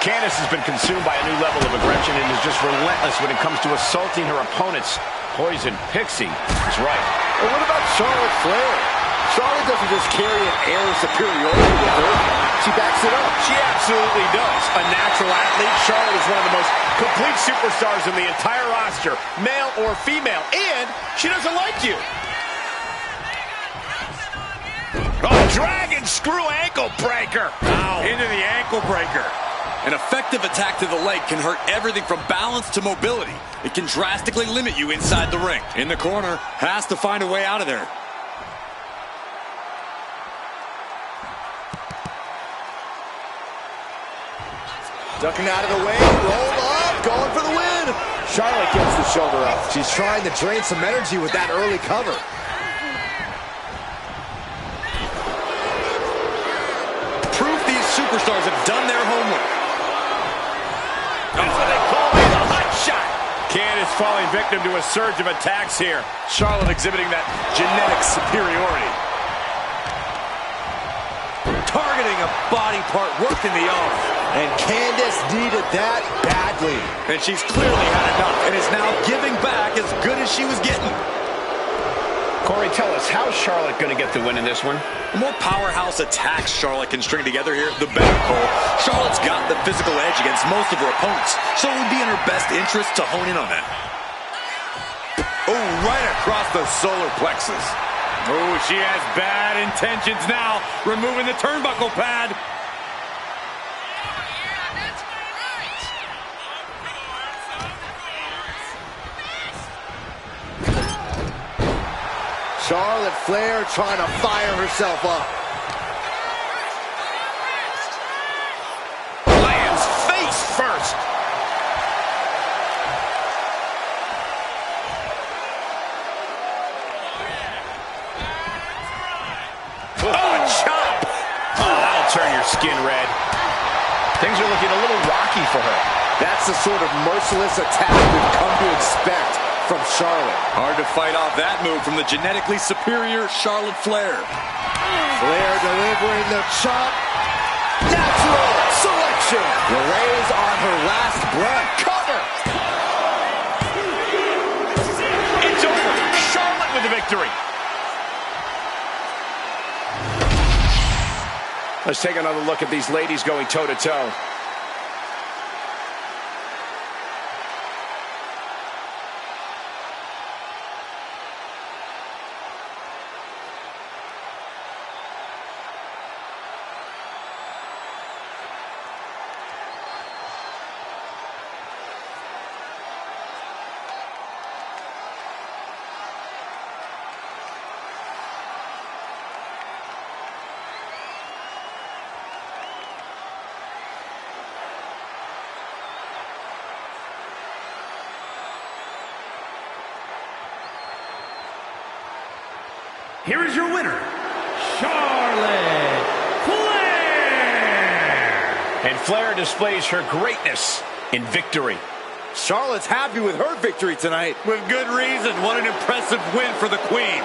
Candice has been consumed by a new level of aggression and is just relentless when it comes to assaulting her opponents. Poison Pixie is right. But what about Charlotte Flair? Charlotte doesn't just carry an air of superiority with her. She backs it up. She absolutely does. A natural athlete, Charlotte is one of the most complete superstars in the entire roster, male or female, and she doesn't like you. Oh, dragon screw ankle breaker. Ow. Into the ankle breaker. An effective attack to the leg can hurt everything from balance to mobility. It can drastically limit you inside the ring. In the corner, has to find a way out of there. Ducking out of the way, roll up, going for the win. Charlotte gets the shoulder up. She's trying to drain some energy with that early cover. Proof these superstars have done their homework. That's what they call it, a hot shot. Candice falling victim to a surge of attacks here. Charlotte exhibiting that genetic superiority. Targeting a body part working the arm. And Candice needed that badly. And she's clearly had enough and is now giving back as good as she was getting. Corey, tell us, how's Charlotte going to get the win in this one? The more powerhouse attacks Charlotte can string together here, the better, Cole. Charlotte's got the physical edge against most of her opponents, so it would be in her best interest to hone in on that. Oh, right across the solar plexus. Oh, she has bad intentions now, removing the turnbuckle pad. Charlotte Flair trying to fire herself up. Lands face first. Oh, a chop. Oh, that'll turn your skin red. Things are looking a little rocky for her. That's the sort of merciless attack we've come to expect from Charlotte. Hard to fight off that move from the genetically superior Charlotte Flair. Flair delivering the chop. Natural selection. LeRae's on her last breath. Cover. It's over. Charlotte with the victory. Let's take another look at these ladies going toe-to-toe. Here is your winner, Charlotte Flair. And Flair displays her greatness in victory. Charlotte's happy with her victory tonight. With good reason. What an impressive win for the Queen.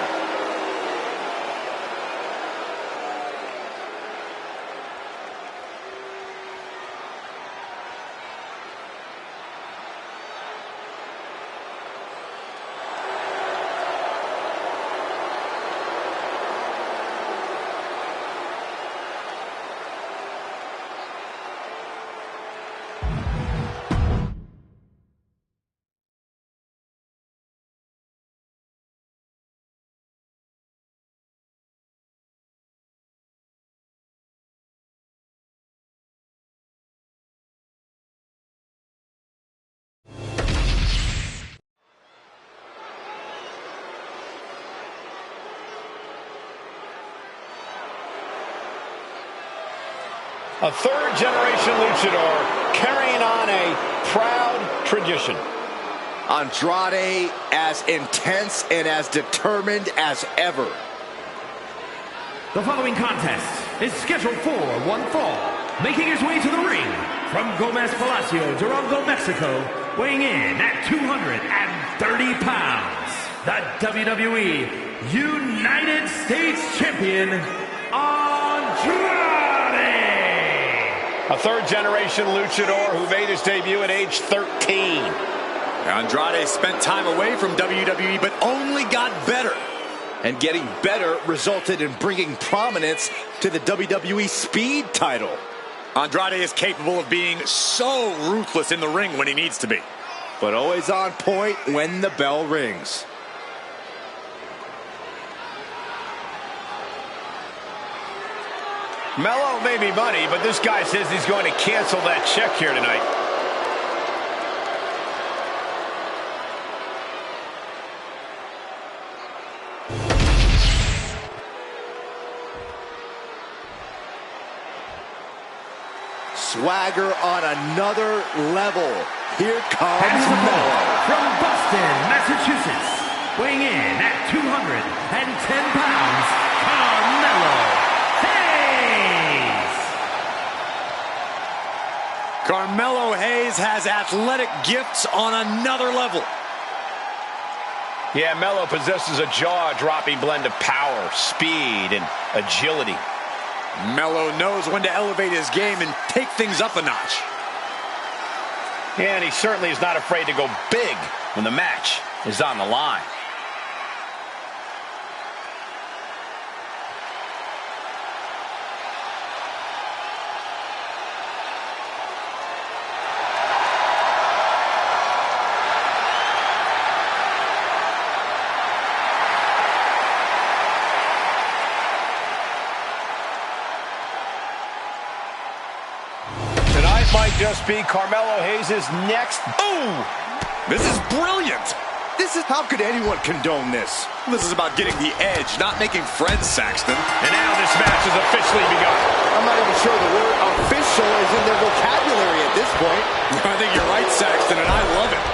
A third-generation luchador carrying on a proud tradition. Andrade as intense and as determined as ever. The following contest is scheduled for one fall. Making his way to the ring from Gomez Palacio, Durango, Mexico, weighing in at 230 pounds, the WWE United States Champion, Andrade! A third-generation luchador who made his debut at age 13. Andrade spent time away from WWE, but only got better. And getting better resulted in bringing prominence to the WWE Speed title. Andrade is capable of being so ruthless in the ring when he needs to be. But always on point when the bell rings. Mello may be money, but this guy says he's going to cancel that check here tonight. Swagger on another level. Here comes And Mello. from Boston, Massachusetts, weighing in at 210 pounds, Carmelo Hayes. Carmelo Hayes has athletic gifts on another level. Yeah, Mello possesses a jaw-dropping blend of power, speed, and agility. Mello knows when to elevate his game and take things up a notch. Yeah, and he certainly is not afraid to go big when the match is on the line. Might just be Carmelo Hayes' next. Ooh! This is brilliant. How could anyone condone this? This is about getting the edge, not making friends, Saxton. And now this match has officially begun. I'm not even sure the word official is in their vocabulary at this point. I think you're right, Saxton, and I love it.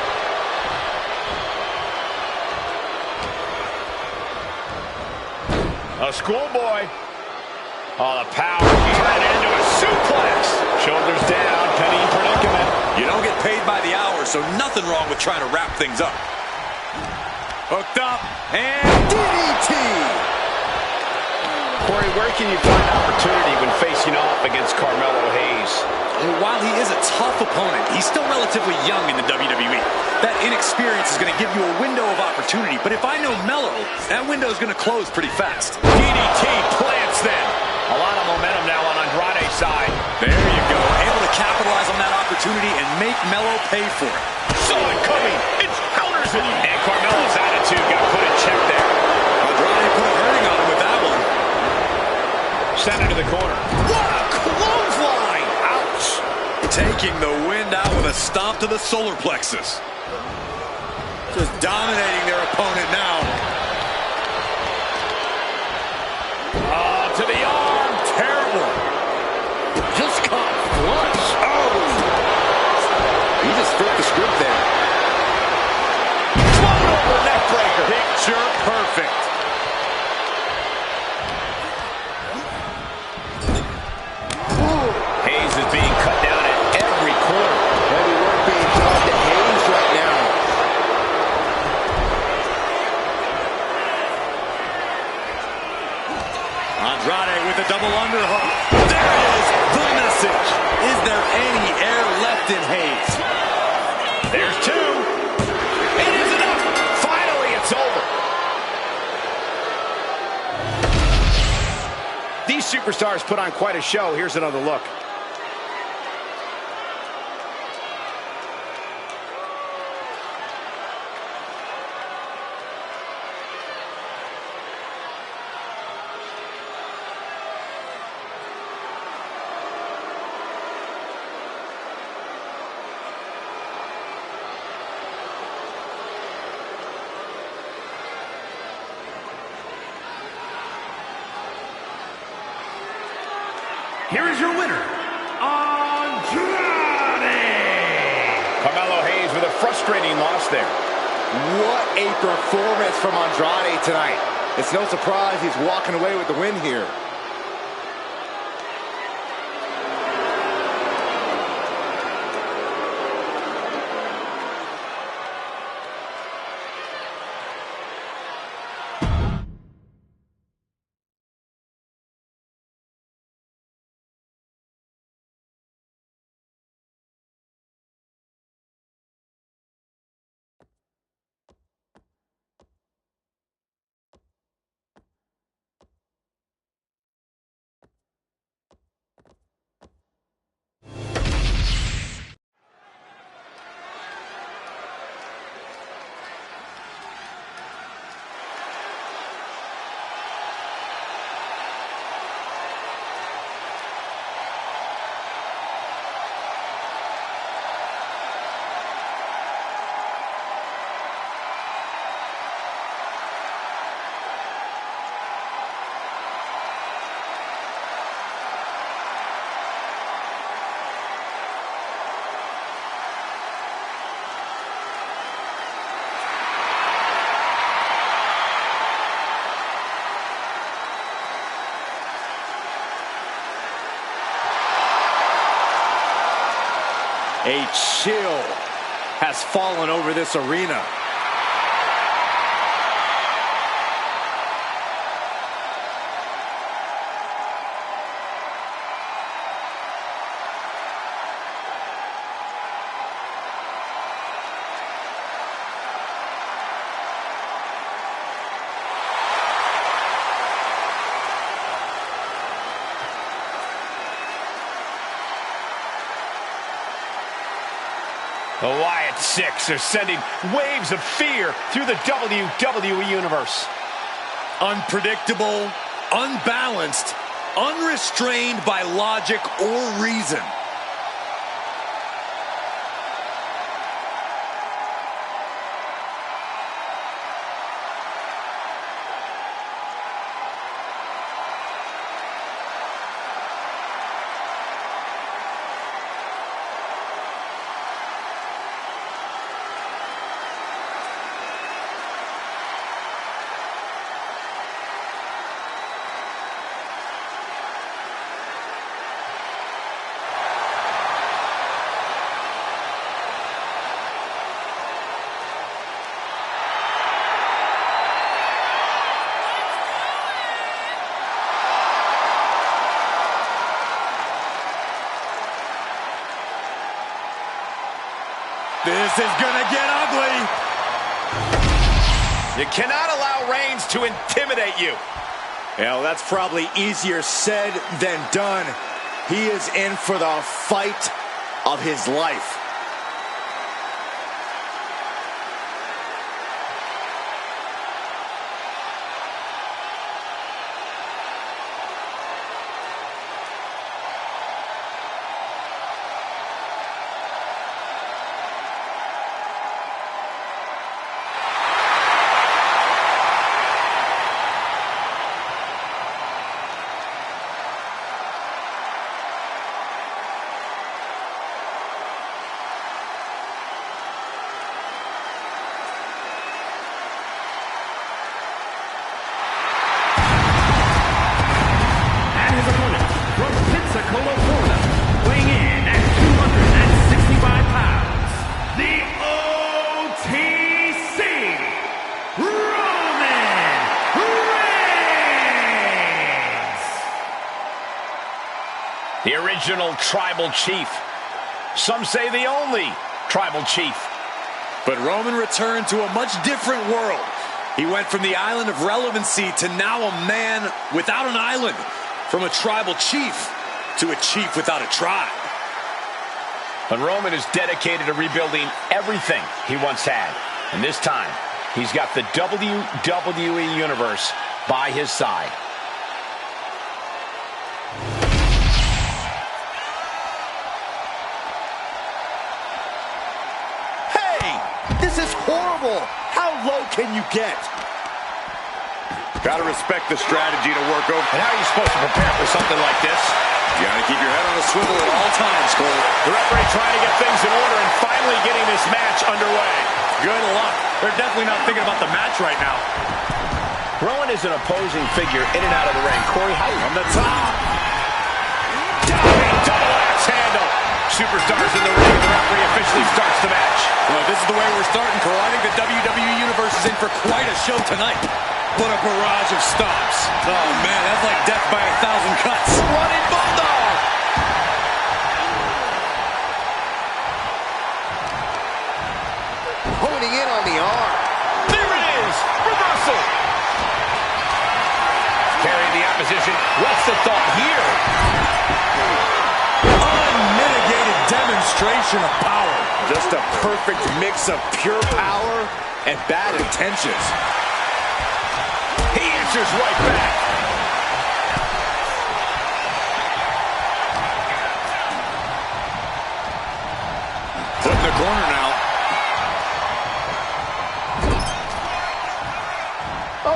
A schoolboy. Oh, the power. Turn into a suplex. Shoulders down. Penny predicament. You don't get paid by the hour, so nothing wrong with trying to wrap things up. Hooked up, and DDT! Corey, where can you find opportunity when facing off against Carmelo Hayes? And while he is a tough opponent, he's still relatively young in the WWE. That inexperience is going to give you a window of opportunity, but if I know Mello, that window is going to close pretty fast. DDT plants them. A lot of momentum now on Andrade's side. There you go, able to capitalize on that opportunity and make Mello pay for it. Saw it coming. It counters it. And Carmelo's attitude got put in check there. Andrade put a hurting on him with that one. Sent it to the corner. What a clothesline. Ouch. Taking the wind out with a stomp to the solar plexus. Just dominating their opponent now. To the arm. Terrible. Just caught flush. Oh! He just flipped the script there. Float over neck breaker. Picture perfect. Hayes is being cut down at every corner. Heavy work being done to Hayes Captain Hayes. There's two. It is enough. Finally, it's over. These superstars put on quite a show. Here's another look. Here is your winner, Andrade! Carmelo Hayes with a frustrating loss there. What a performance from Andrade tonight. It's no surprise he's walking away with the win here. A chill has fallen over this arena. The Wyatt Six are sending waves of fear through the WWE Universe. Unpredictable, unbalanced, unrestrained by logic or reason. This is gonna get ugly. You cannot allow Reigns to intimidate you. Well, that's probably easier said than done. He is in for the fight of his life. The original tribal chief. some say the only tribal chief. But Roman returned to a much different world. He went from the island of relevancy to now a man without an island. From a tribal chief to a chief without a tribe. But Roman is dedicated to rebuilding everything he once had. And this time, he's got the WWE Universe by his side. Hey, this is horrible. How low can you get? Gotta respect the strategy to work over. And how are you supposed to prepare for something like this? You gotta keep your head on a swivel at all times, Cole. The referee trying to get things in order and finally getting this match underway. Good luck. They're definitely not thinking about the match right now. Rowan is an opposing figure in and out of the ring. Corey, how On the top. diving double axe handle. Superstars in the ring. The referee officially starts the match. Well, this is the way we're starting, Cole. I think the WWE Universe is in for quite a show tonight. What a barrage of stops. Oh, man, that's like death by 1,000 cuts. Running Bulldog. Honing in on the arm. There it is. Reversal. Carrying the opposition. What's the thought here? Unmitigated demonstration of power. Just a perfect mix of pure power and bad intentions. He answers right back. Put in the corner now.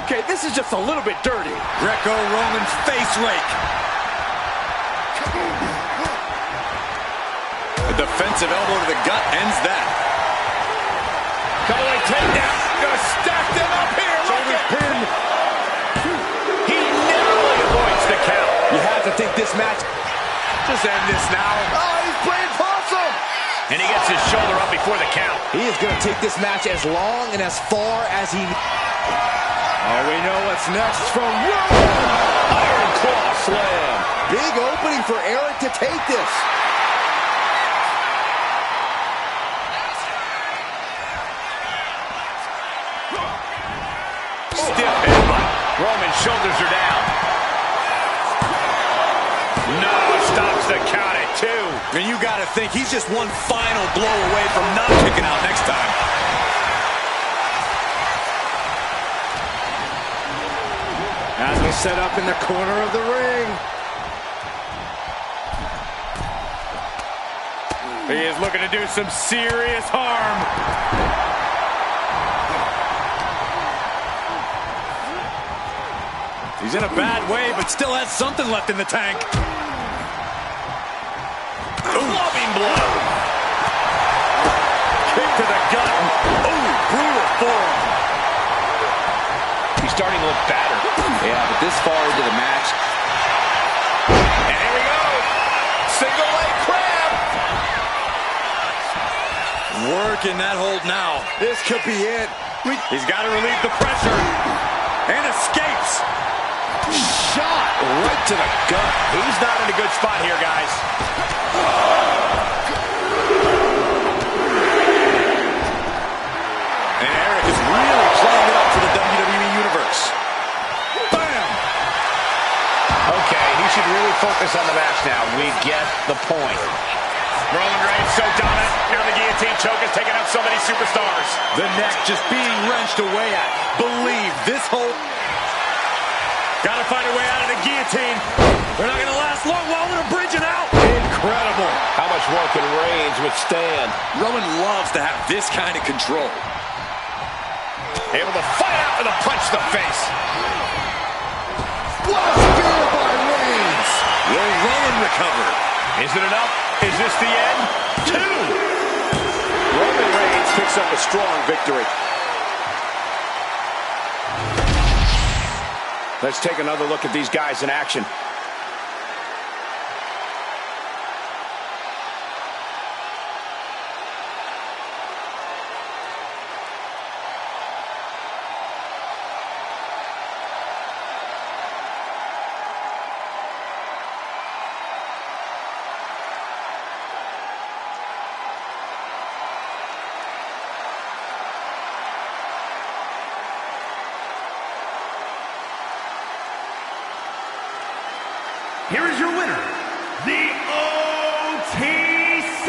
Okay, this is just a little bit dirty. Greco-Roman face rake. A defensive elbow to the gut ends that. Couple of takedowns. Gonna stack them up here. Shoulders pinned. He narrowly avoids the count. You have to think this match. Just end this now. Oh, he's playing possum. And he gets his shoulder up before the count. He is going to take this match as long and as far as he. Oh, we know what's next from Roman. Iron Claw slam. Big opening for Eric to take this. Stiff headbutt. Roman's shoulders are down. No, stops the count at 2. And you got to think he's just one final blow away from not kicking out next time. As we set up in the corner of the ring. He is looking to do some serious harm. He's in a bad way, but still has something left in the tank. Loving blow. Kick to the gut. Ooh, brutal forearm. He's starting to look battered. Yeah, but this far into the match. And here we go. Single leg crab. Working that hold now. This could be it. He's got to relieve the pressure. And escapes. Shot right to the gut. He's not in a good spot here, guys. And Eric is really playing it up for the WWE Universe. Bam! Okay, he should really focus on the match now. We get the point. Roman Reigns so dominant. Now the guillotine choke is taking out so many superstars. The neck just being wrenched away at. Believe this whole... Gotta find a way out of the guillotine. They're not gonna last long while they're bridging out. Incredible. How much more can Reigns withstand? Roman loves to have this kind of control. Able to fight out with a punch to the face. What a spear by Reigns. Will Roman recover? Is it enough? Is this the end? 2. Roman Reigns picks up a strong victory. Let's take another look at these guys in action. your winner, the OTC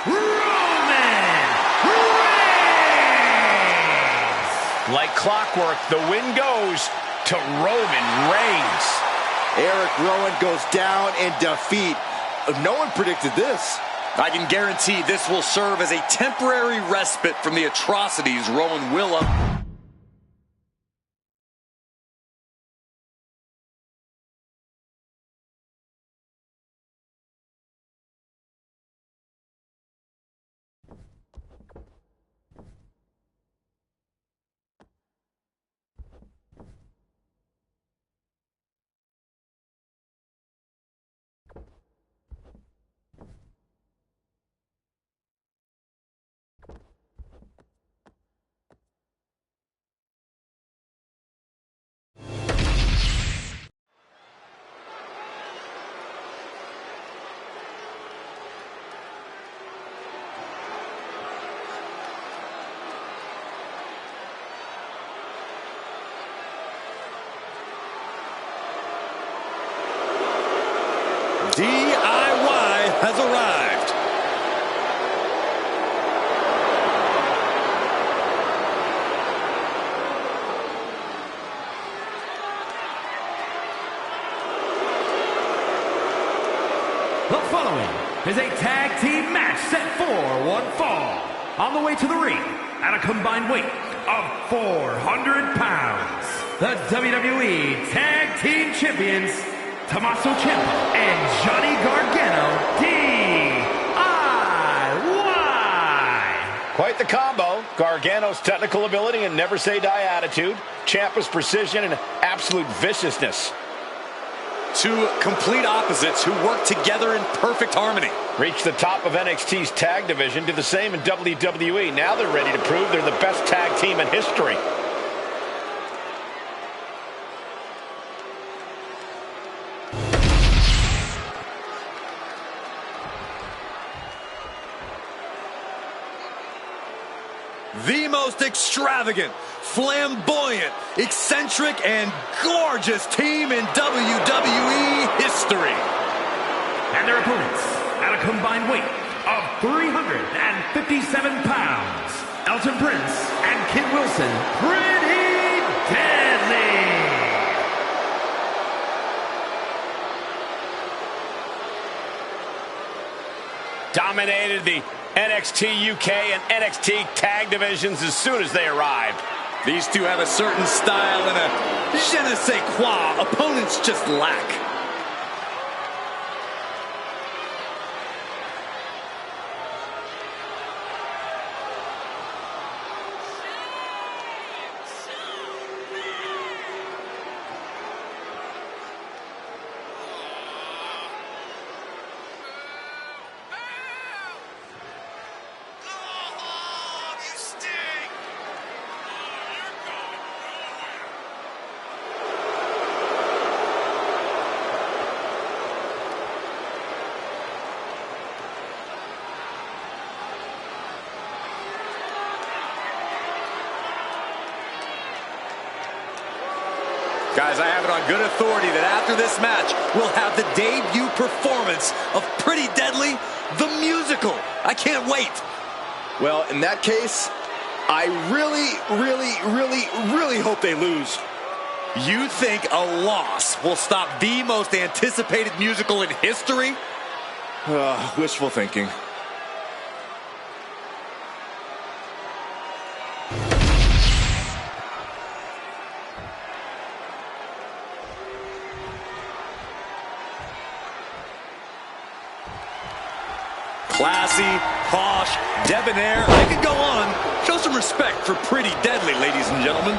Roman Reigns. Like clockwork, the win goes to Roman Reigns. Eric Rowan goes down in defeat. No one predicted this. I can guarantee this will serve as a temporary respite from the atrocities Rowan will DIY has arrived. The following is a tag team match set for one fall. On the way to the ring, at a combined weight of 400 pounds, the WWE Tag Team Champions, Tommaso Ciampa and Johnny Gargano, DIY. Quite the combo. Gargano's technical ability and never-say-die attitude. Ciampa's precision and absolute viciousness. Two complete opposites who work together in perfect harmony. Reached the top of NXT's tag division, did the same in WWE. Now they're ready to prove they're the best tag team in history. The most extravagant, flamboyant, eccentric, and gorgeous team in WWE history. And their opponents, at a combined weight of 357 pounds, Elton Prince and Kid Wilson, pretty deadly. Dominated the NXT UK and NXT tag divisions as soon as they arrived. These two have a certain style and a je ne sais quoi opponents just lack. Guys, I have it on good authority that after this match, we'll have the debut performance of Pretty Deadly, the musical. I can't wait. Well, in that case, I really hope they lose. You think a loss will stop the most anticipated musical in history? Wishful thinking. Classy, posh, debonair. I could go on. Show some respect for Pretty Deadly, ladies and gentlemen.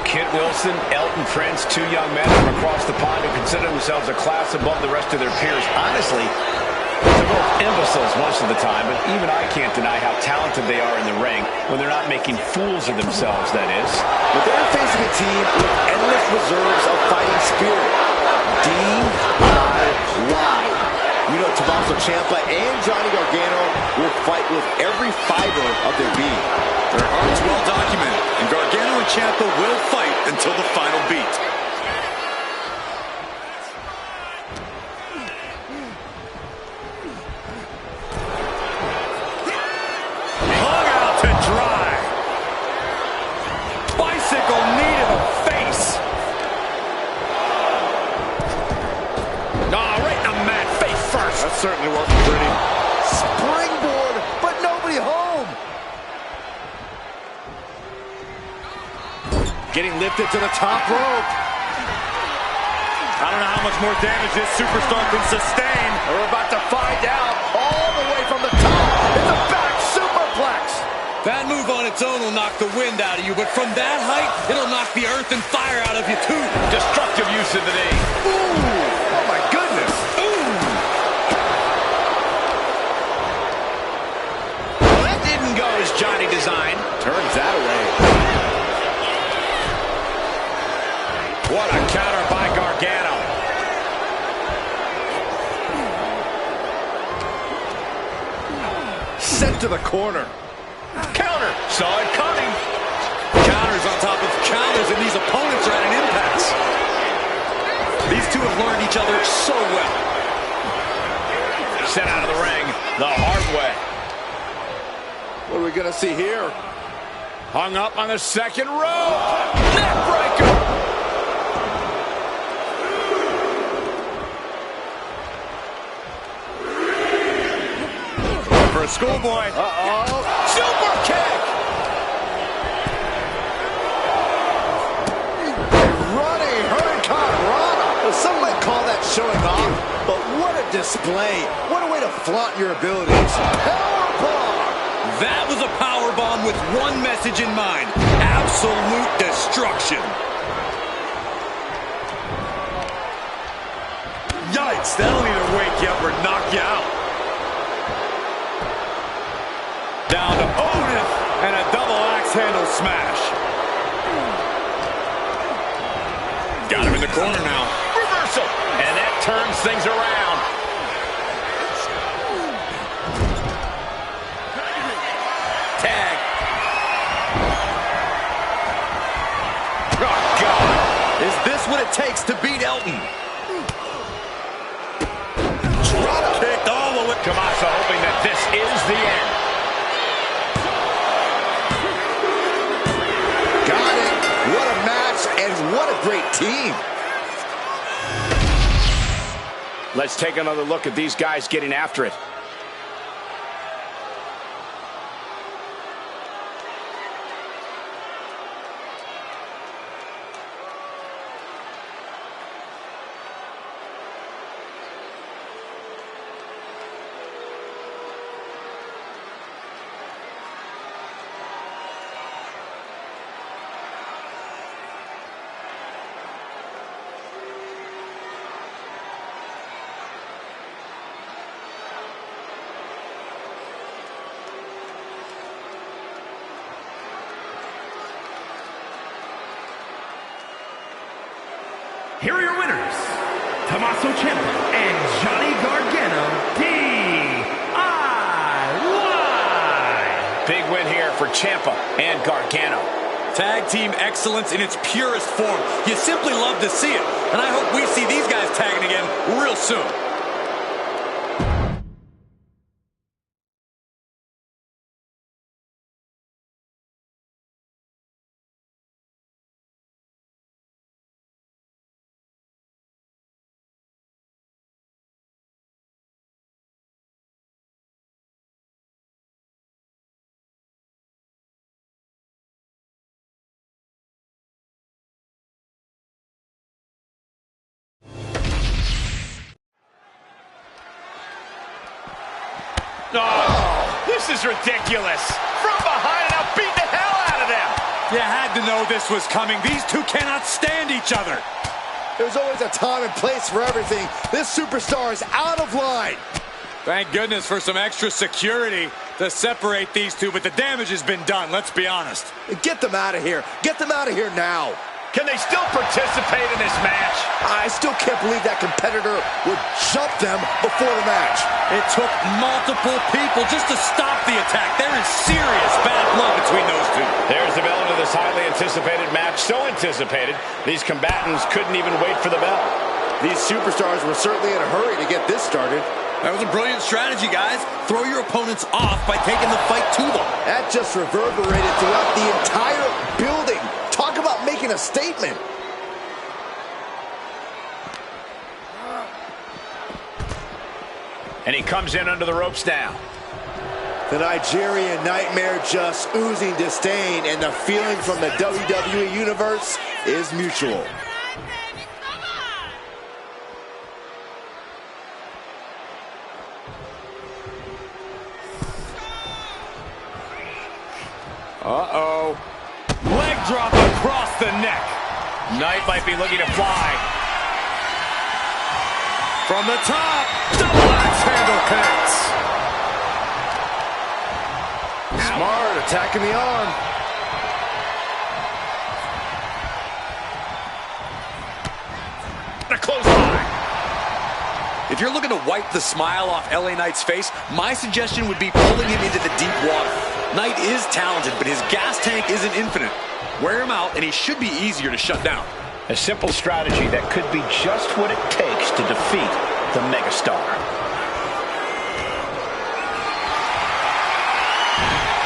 Kit Wilson, Elton Prince, two young men from across the pond who consider themselves a class above the rest of their peers. Honestly, they're both imbeciles most of the time, but even I can't deny how talented they are in the ring when they're not making fools of themselves, that is. But they're facing a team with endless reserves of fighting spirit. DIY. You know, Tommaso Ciampa and Johnny Gargano will fight with every fiber of their being. Their hearts well documented, and Gargano and Ciampa will fight until the final beat. getting lifted to the top rope. I don't know how much more damage this superstar can sustain. We're about to find out. All the way from the top. It's a back superplex. That move on its own will knock the wind out of you, but from that height, it'll knock the earth and fire out of you, too. Destructive use of the knee. Ooh, oh my goodness. Ooh! Well, that didn't go as Johnny designed. Turns that away. What a counter by Gargano. Sent to the corner. Counter. Saw it coming. Counters on top of counters, and these opponents are at an impasse. These two have learned each other so well. Sent out of the ring the hard way. What are we going to see here? Hung up on the second rope. Neckbreaker. For a schoolboy. Uh-oh. Super kick. Running Hurricane Rana. Well, some might call that showing off, but what a display. What a way to flaunt your abilities. Powerbomb. That was a power bomb with one message in mind. Absolute destruction. Yikes, that'll either wake you up or knock you out. Down to Otis, and a double axe handle smash. Got him in the corner now. Reversal. And that turns things around. Tag. Oh, God. Is this what it takes to beat Elton? Drop Kicked all the way. Tommaso hoping that this is the end. Got it. What a match, and what a great team. Let's take another look at these guys getting after it. Here are your winners, Tommaso Ciampa and Johnny Gargano, DIY. Big win here for Ciampa and Gargano. Tag team excellence in its purest form. You simply love to see it. And I hope we see these guys tagging again real soon. Oh, this is ridiculous. From behind, now beat the hell out of them. You had to know this was coming. These two cannot stand each other. There's always a time and place for everything. This superstar is out of line. Thank goodness for some extra security to separate these two, but the damage has been done, let's be honest. Get them out of here. Get them out of here now. Can they still participate in this match? I still can't believe that competitor would jump them before the match. It took multiple people just to stop the attack. There is serious bad blood between those two. There's the bell to this highly anticipated match. So anticipated, these combatants couldn't even wait for the bell. These superstars were certainly in a hurry to get this started. That was a brilliant strategy, guys. Throw your opponents off by taking the fight to them. That just reverberated throughout the entire building. Talk about making a statement. And he comes in under the ropes now. The Nigerian Nightmare just oozing disdain, and the feeling from the WWE Universe is mutual. Uh-oh. Leg drop across the neck. Knight might be looking to fly. From the top, double axe handle connects. Smart, attacking the arm. A close line. If you're looking to wipe the smile off LA Knight's face, my suggestion would be pulling him into the deep water. Knight is talented, but his gas tank isn't infinite. Wear him out, and he should be easier to shut down. A simple strategy that could be just what it takes to defeat the megastar.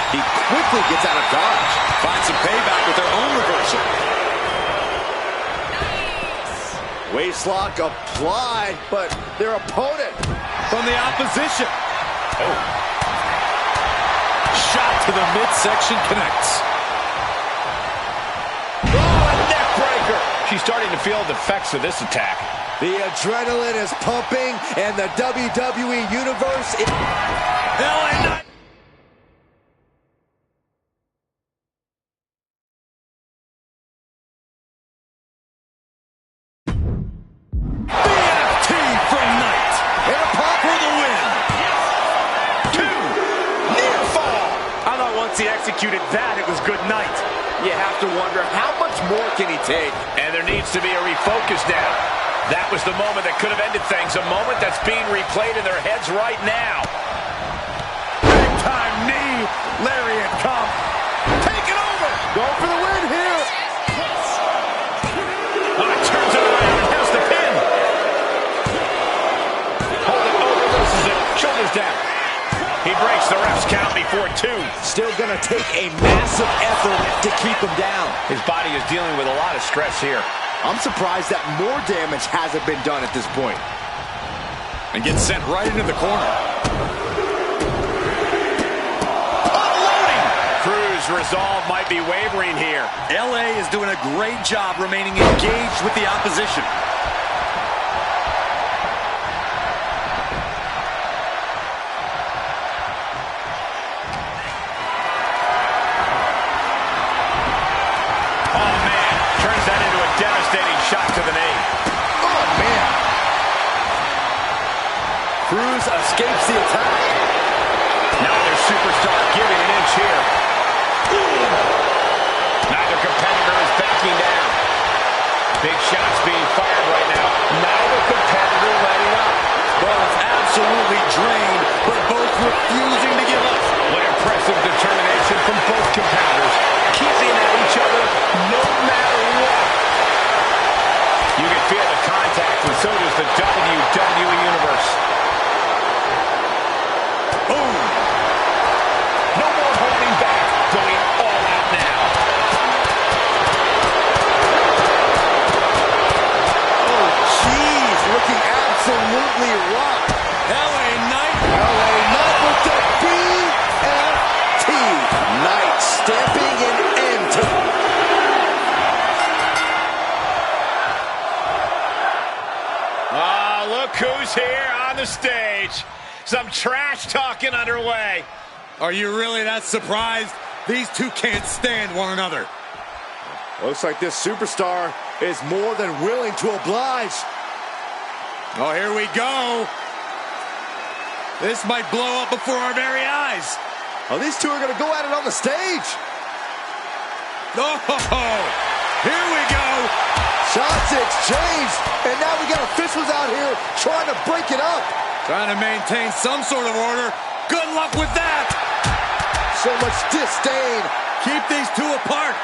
He quickly gets out of dodge. Finds some payback with their own reversal. Waistlock applied, but their opponent From the opposition. Oh. Shot to the midsection connects. oh, a neck breaker. She's starting to feel the effects of this attack. The adrenaline is pumping, and the WWE Universe is... LA Knight. BFT from Knight. And a pop for the win. Near fall. I thought once he executed that, it was good night. You have to wonder, how much more can he take? And there needs to be a refocus now. That was the moment that could have ended things. A moment that's being replayed in their heads right now. Big time knee. Lariat come. Take it over. Going for the win here. Turns it around and has the pin. Hold it over, loses it. Shoulders down. He breaks the ref's count before 2. Still gonna take a massive effort to keep him down. His body is dealing with a lot of stress here. I'm surprised that more damage hasn't been done at this point. And gets sent right into the corner. Unloading! Cruz's resolve might be wavering here. LA is doing a great job remaining engaged with the opposition. Oh, man. Turns that into a devastating shot to the knee. Oh, man. Cruz escapes the attack. Neither superstar giving an inch here. Neither competitor is backing down. Big shots being fired right now. Neither competitor letting up. Both absolutely drained, but both refusing to give up. What impressive determination from both competitors. Keeping at each other no matter what. You can feel the contact, and so does the WWE Universe. Boom! No more holding back. Going all out now. Oh, jeez. Looking absolutely rocked. LA Knight. LA Knight with the BFT. Knight stamping an end to... Ah, look who's here on the stage. Some trash talking underway. Are you really that surprised? These two can't stand one another. Looks like this superstar is more than willing to oblige. Oh, here we go. This might blow up before our very eyes. Oh, these two are going to go at it on the stage. Oh, here we go. Shots exchanged, and now we got officials out here trying to break it up. Trying to maintain some sort of order. Good luck with that. So much disdain. Keep these two apart.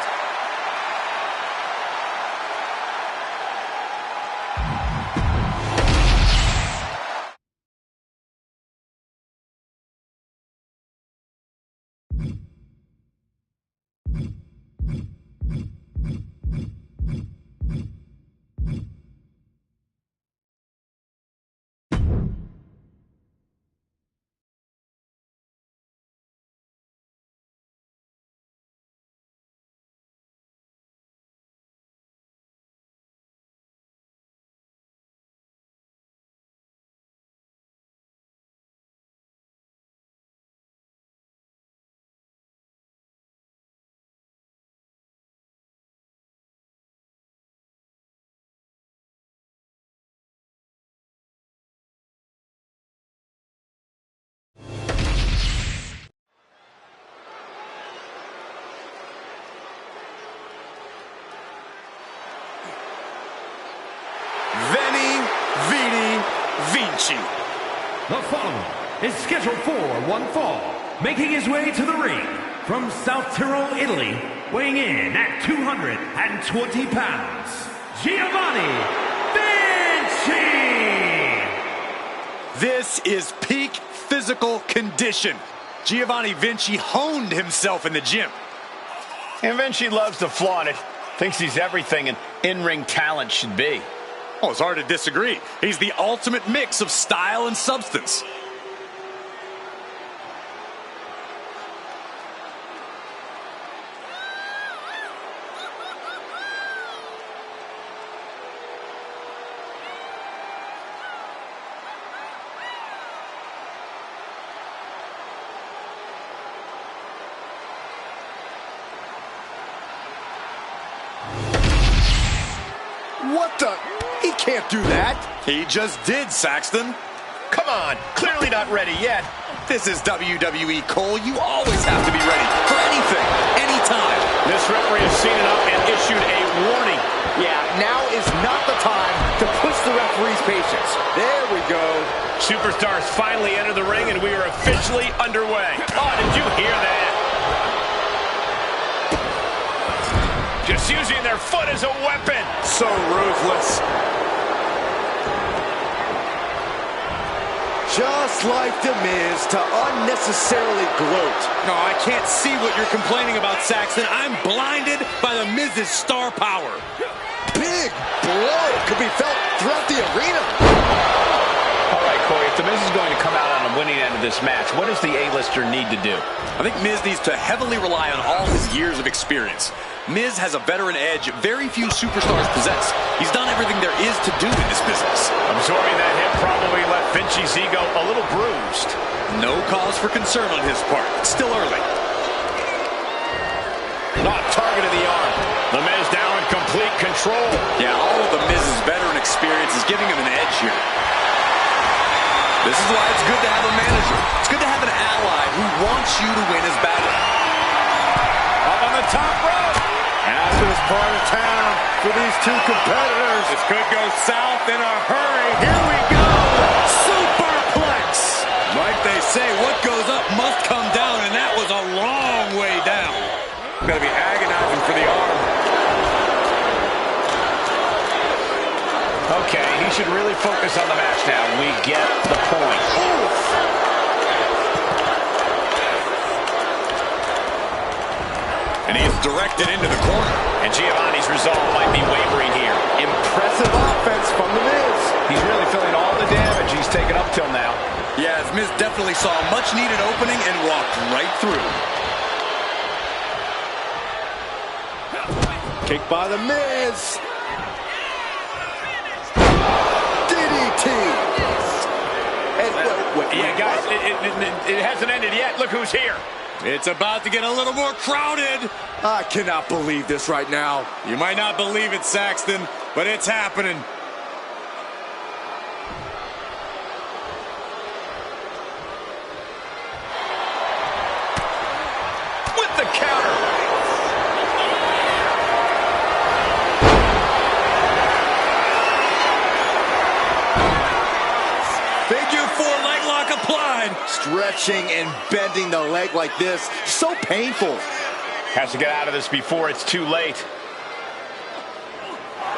scheduled for one fall, making his way to the ring from South Tyrol, Italy, weighing in at 220 pounds, Giovanni Vinci! This is peak physical condition. Giovanni Vinci honed himself in the gym. And Vinci loves to flaunt it. Thinks he's everything an in-ring talent should be. Oh, it's hard to disagree. He's the ultimate mix of style and substance. What the? He can't do that. He just did, Saxton. Come on, clearly not ready yet. This is WWE, Cole. You always have to be ready for anything, anytime. This referee has seen enough and issued a warning. Yeah, now is not the time to push the referee's patience. There we go. Superstars finally enter the ring, and we are officially underway. Oh, did you hear that? Just using their foot as a weapon. So ruthless. Just like The Miz to unnecessarily gloat. No, I can't see what you're complaining about, Saxton. I'm blinded by The Miz's star power. Big blow could be felt throughout the arena. All right, Corey, if The Miz is going to come out on the winning end of this match, what does the A-lister need to do? I think Miz needs to heavily rely on all his years of experience. Miz has a veteran edge very few superstars possess. He's done everything there is to do in this business. Absorbing that hit probably left Vinci's ego a little bruised. No cause for concern on his part. It's still early. Not targeting the arm. The Miz now in complete control. Yeah, all of The Miz's veteran experience is giving him an edge here. This is why it's good to have a manager. It's good to have an ally who wants you to win his battle. Up on the top rope. Out to this part of town for these two competitors. This could go south in a hurry. Here we go! Superplex! Like they say, what goes up must come down, and that was a long way down. Gonna be agonizing for the arm. Okay, he should really focus on the match now. We get the point. And he's directed into the corner. And Giovanni's resolve might be wavering here. Impressive offense from The Miz. He's really feeling all the damage he's taken up till now. Yeah, Miz definitely saw a much-needed opening and walked right through. Kick by The Miz. DDT. And wait. Yeah, guys, it hasn't ended yet. Look who's here. It's about to get a little more crowded. I cannot believe this right now. You might not believe it, Saxton, but it's happening. With the counter. Figure 4 leg lock applied. Stretching and bending the leg like this. So painful. Has to get out of this before it's too late.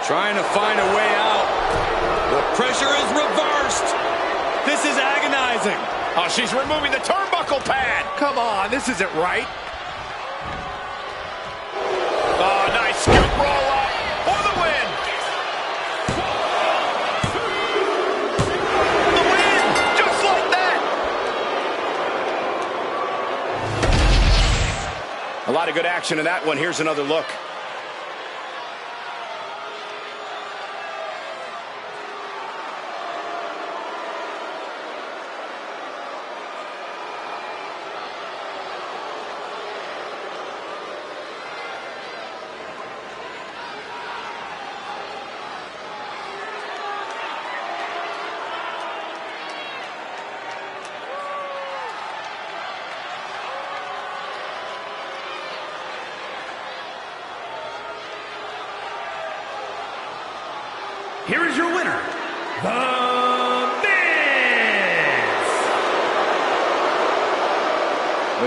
Trying to find a way out. The pressure is reversed. This is agonizing. Oh, she's removing the turnbuckle pad. Come on, this isn't right. Oh, nice scoop roll up for the win. The win, just like that. A lot of good action in that one. Here's another look. Here is your winner, The Miz!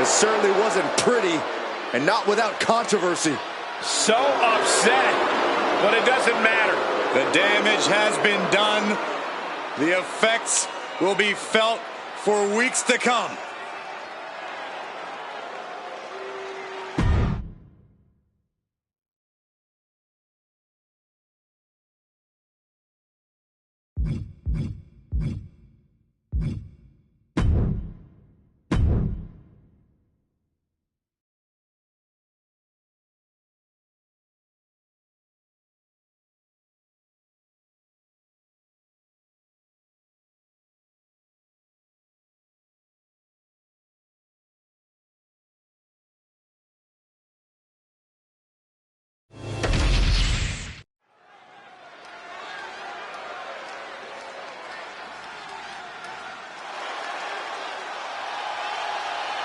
It certainly wasn't pretty, and not without controversy. So upset, but it doesn't matter. The damage has been done. The effects will be felt for weeks to come.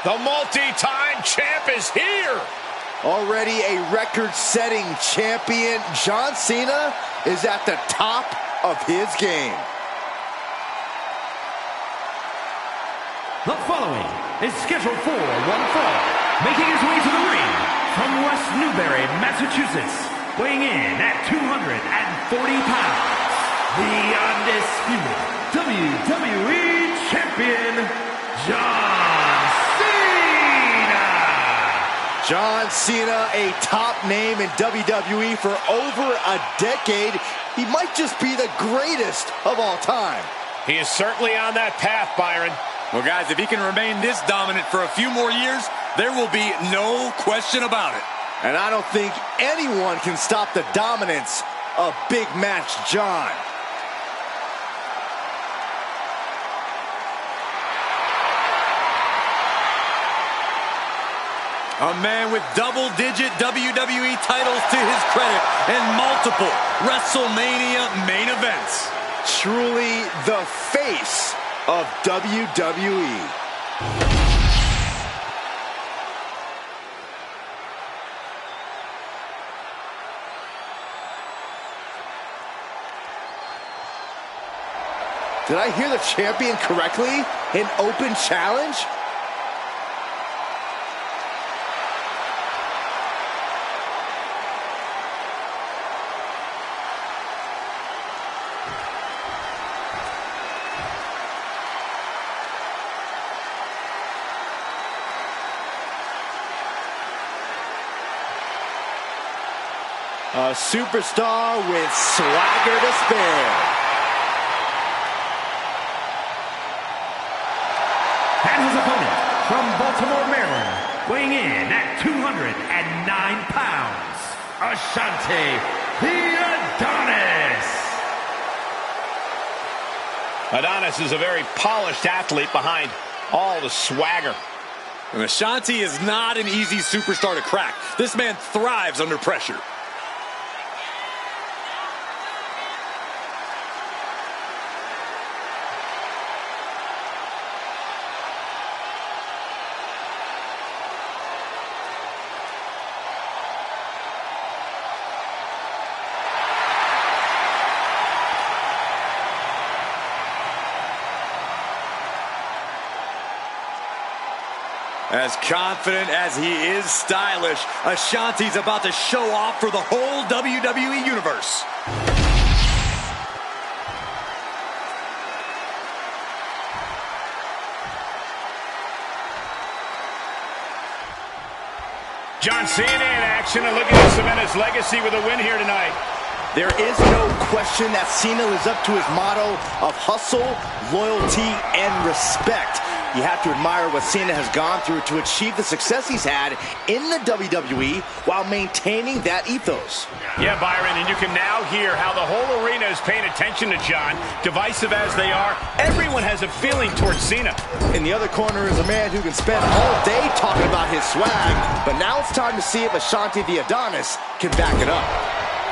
The multi-time champ is here. Already a record-setting champion, John Cena is at the top of his game. The following is scheduled for one fall, making his way to the ring from West Newbury, Massachusetts, weighing in at 240 pounds, the undisputed WWE Champion, John Cena! John Cena, a top name in WWE for over a decade. He might just be the greatest of all time. He is certainly on that path, Byron. Well, guys, if he can remain this dominant for a few more years, there will be no question about it. And I don't think anyone can stop the dominance of Big Match John. A man with double-digit WWE titles to his credit and multiple WrestleMania main events. Truly the face of WWE. Did I hear the champion correctly? An open challenge? A superstar with swagger to spare. And his opponent from Baltimore, Maryland, weighing in at 209 pounds, Ashanti the Adonis. Adonis is a very polished athlete behind all the swagger. And Ashanti is not an easy superstar to crack. This man thrives under pressure. As confident as he is stylish, Ashanti's about to show off for the whole WWE Universe. John Cena in action and looking to cement his legacy with a win here tonight. There is no question that Cena lives up to his motto of hustle, loyalty, and respect. You have to admire what Cena has gone through to achieve the success he's had in the WWE while maintaining that ethos. Yeah, Byron, and you can now hear how the whole arena is paying attention to John. Divisive as they are, everyone has a feeling towards Cena. In the other corner is a man who can spend all day talking about his swag, but now it's time to see if Ashanti the Adonis can back it up.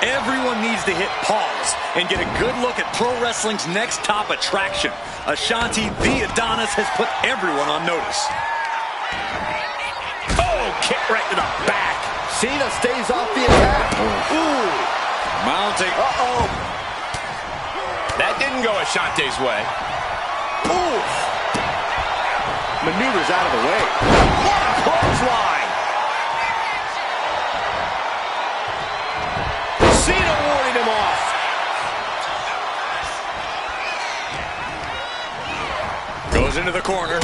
Everyone needs to hit pause and get a good look at pro wrestling's next top attraction. Ashanti the Adonis has put everyone on notice. Oh, kick right to the back. Cena stays off the attack. Ooh. Mounting. Uh-oh. That didn't go Ashanti's way. Ooh. Maneuvers out of the way. What a into the corner.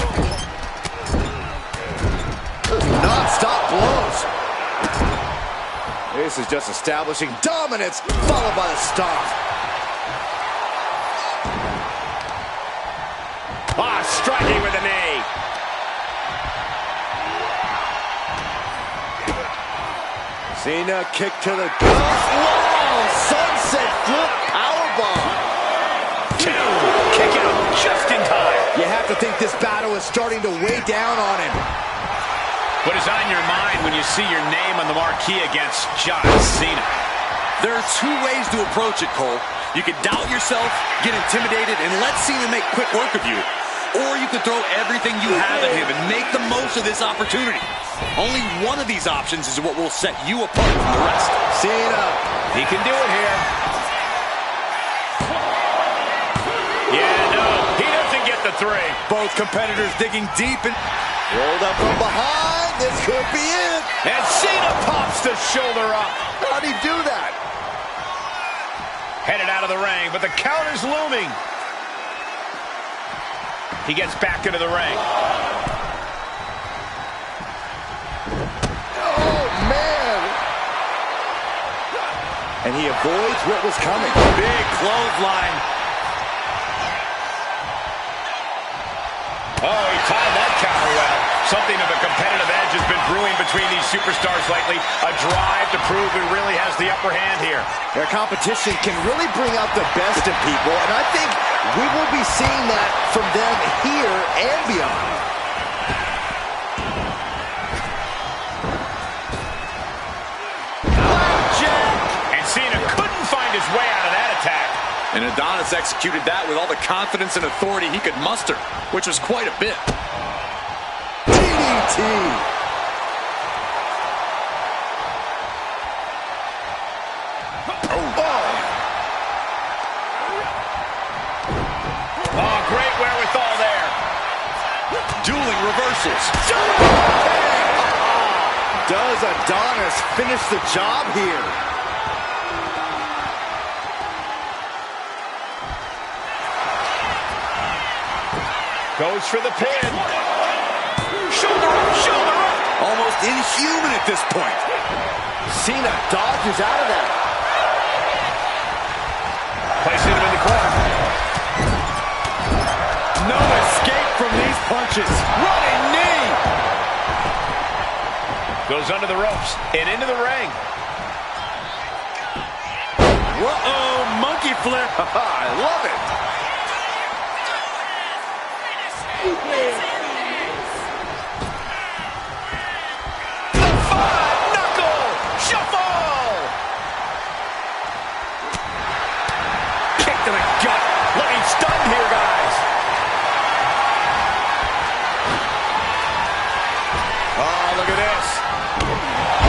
Non-stop blows. This is just establishing dominance, followed by the stomp. Striking with a knee. Cena kick to the gut. Whoa! Sunset flip powerbomb. Kicking him just in time. You have to think this battle is starting to weigh down on him. What is on your mind when you see your name on the marquee against John Cena? There are two ways to approach it, Cole. You can doubt yourself, get intimidated, and let Cena make quick work of you. Or you could throw everything you have at him and make the most of this opportunity. Only one of these options is what will set you apart from the rest. Cena, he can do it here. Yeah, no, he doesn't get the three. Both competitors digging deep and rolled up from behind. This could be it. And Cena pops the shoulder up. How'd he do that? Headed out of the ring, but the counter's looming. He gets back into the ring. Oh, man. And he avoids what was coming. Big clothesline. Oh, he timed that counter well. Something of a competitive edge has been brewing between these superstars lately. A drive to prove who really has the upper hand here. Their competition can really bring out the best in people, and I think we will be seeing that from them here and beyond. Blackjack! And Cena couldn't find his way out of that attack. And Adonis executed that with all the confidence and authority he could muster, which was quite a bit. DDT! Oh, great wherewithal there. Dueling reversals. Does Adonis finish the job here? Goes for the pin. Shoulder up, shoulder up. Almost inhuman at this point. Cena dodges out of that. Placing him in the corner. No escape from these punches. Running knee. Goes under the ropes and into the ring. Whoa, monkey flip. I love it. The five-knuckle shuffle. Kick to the gut. Looking stunned here, guys. Oh, look at this.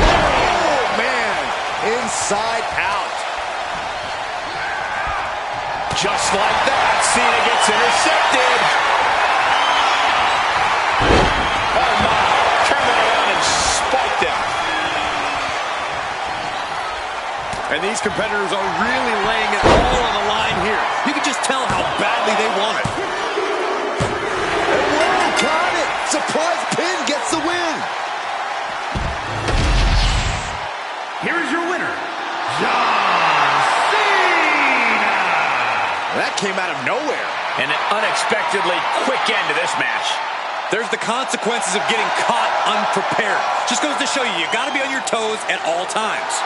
Oh, man. Inside out. Just like that, Cena gets intercepted. Oh, my. Turn it around and spiked him. And these competitors are really laying it all on the line here. You can just tell how badly they want it. And whoa, got it. Surprise pin gets the win. Here is your winner, John Cena! That came out of nowhere. And an unexpectedly quick end to this match. There's the consequences of getting caught unprepared. Just goes to show you, you got to be on your toes at all times.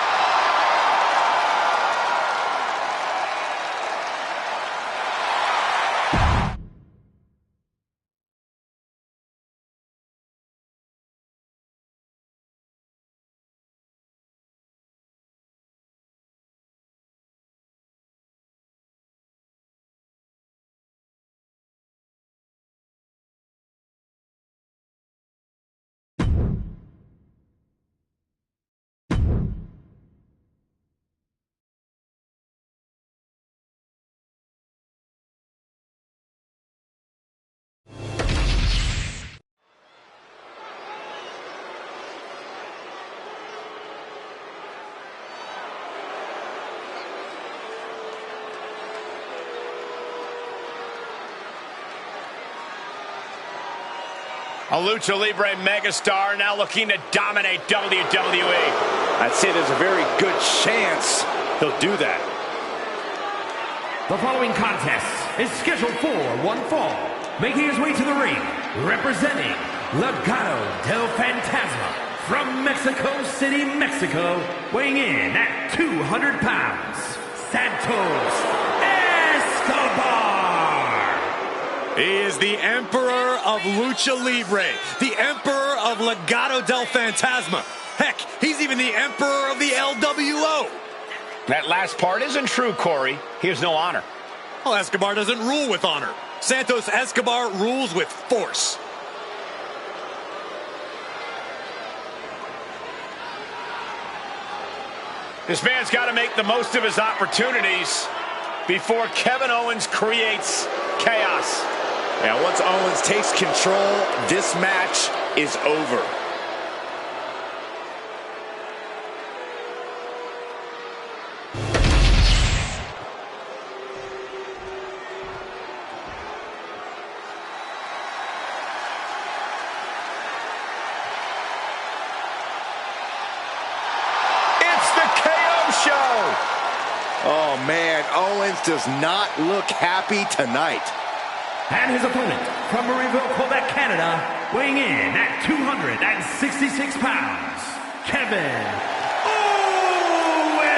A Lucha Libre megastar now looking to dominate WWE. I'd say there's a very good chance he'll do that. The following contest is scheduled for one fall. Making his way to the ring, representing Legado del Fantasma from Mexico City, Mexico, weighing in at 200 pounds, Santos Escobar. He is the Emperor of Lucha Libre, the Emperor of Legado del Fantasma. Heck, he's even the Emperor of the LWO. That last part isn't true, Corey. He has no honor. Well, Escobar doesn't rule with honor. Santos Escobar rules with force. This man's got to make the most of his opportunities before Kevin Owens creates chaos. Yeah, once Owens takes control, this match is over. Oh, man, Owens does not look happy tonight. And his opponent from Marieville, Quebec, Canada, weighing in at 266 pounds, Kevin Owens.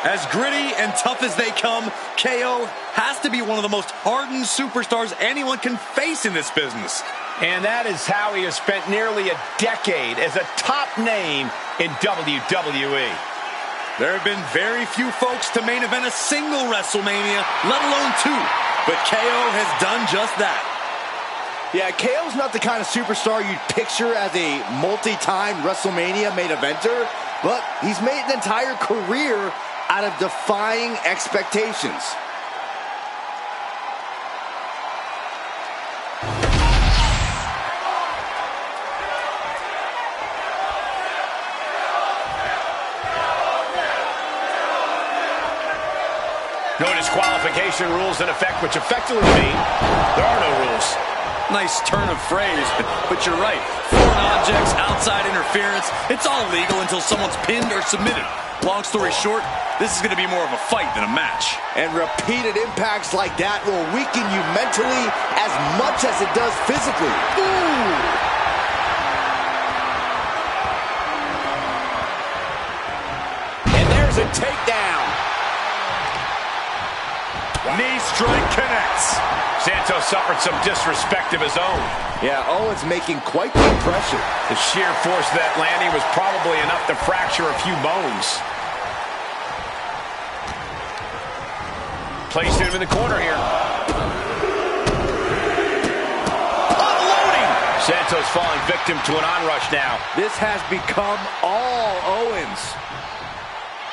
As gritty and tough as they come, KO has to be one of the most hardened superstars anyone can face in this business. And that is how he has spent nearly a decade as a top name in WWE. There have been very few folks to main event a single WrestleMania, let alone two. But KO has done just that. Yeah, KO's not the kind of superstar you'd picture as a multi-time WrestleMania main eventer, but he's made an entire career out of defying expectations. No disqualification rules in effect, which effectively mean there are no rules. Nice turn of phrase, but you're right. Foreign objects, outside interference, it's all legal until someone's pinned or submitted. Long story short, this is going to be more of a fight than a match. And repeated impacts like that will weaken you mentally as much as it does physically. Ooh! And there's a takedown. Knee strike connects. Santos suffered some disrespect of his own. Yeah, Owens making quite the impression. The sheer force of that landing was probably enough to fracture a few bones. Placed him in the corner here. Unloading! Santos falling victim to an onrush now. This has become all Owens.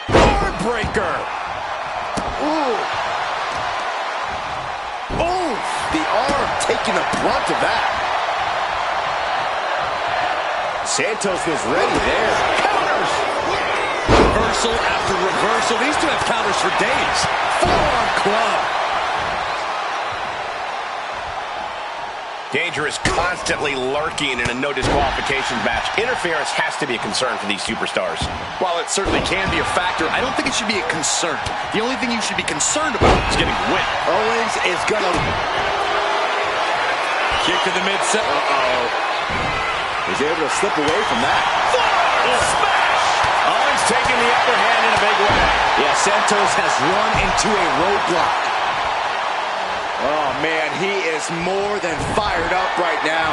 Arm breaker. Ooh. Oh, the arm taking the brunt of that. Santos was ready there. Counters! Reversal after reversal. These two have counters for days. Forearm club. Danger is constantly lurking in a no disqualification match. Interference has to be a concern for these superstars. While it certainly can be a factor, I don't think it should be a concern. The only thing you should be concerned about is getting the win. Owens is gonna kick to the midsection. He's able to slip away from that. Smash! Owens taking the upper hand in a big way. Yeah, Santos has run into a roadblock. Oh, man, he is more than fired up right now.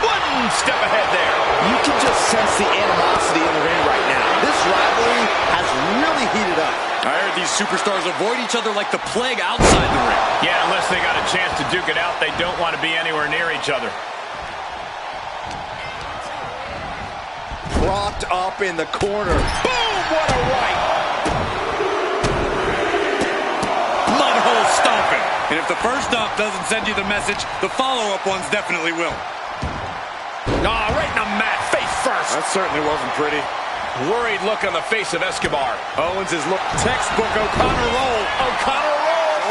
One step ahead there. You can just sense the animosity in the ring right now. This rivalry has really heated up. I heard these superstars avoid each other like the plague outside the ring. Yeah, unless they got a chance to duke it out, they don't want to be anywhere near each other. Propped up in the corner. Boom! What a right! Mudhole stomping. And if the first stomp doesn't send you the message, the follow-up ones definitely will. Right in the mat, face first. That certainly wasn't pretty. Worried look on the face of Escobar. Owens is textbook O'Connor roll. O'Connor roll.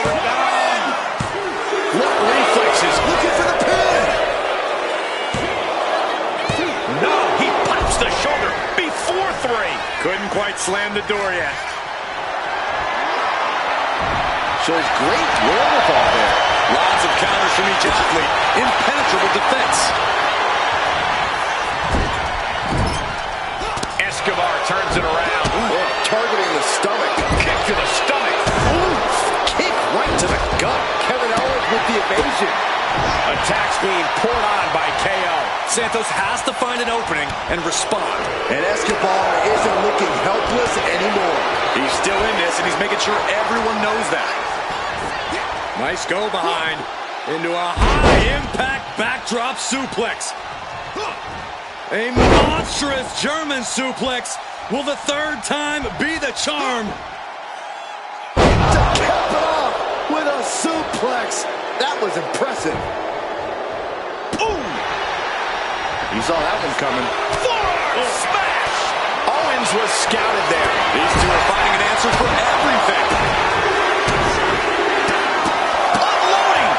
What reflexes? Looking for the pin. three. Couldn't quite slam the door yet. Shows great wherewithal there. Lots of counters from each athlete. Impenetrable defense. Escobar turns it around. Ooh, targeting the stomach. Kick to the stomach. Ooh, kick right to the gut. Kevin Owens with the evasion. Attacks being poured on by KO. Santos has to find an opening and respond. And Escobar isn't looking helpless anymore. He's still in this, and he's making sure everyone knows that. Nice go behind into a high-impact backdrop suplex. A monstrous German suplex. Will the third time be the charm? To cap it off with a suplex. That was impressive. Ooh! You saw that one coming. Forearm smash! Owens was scouted there. These two are finding an answer for everything. Unloading!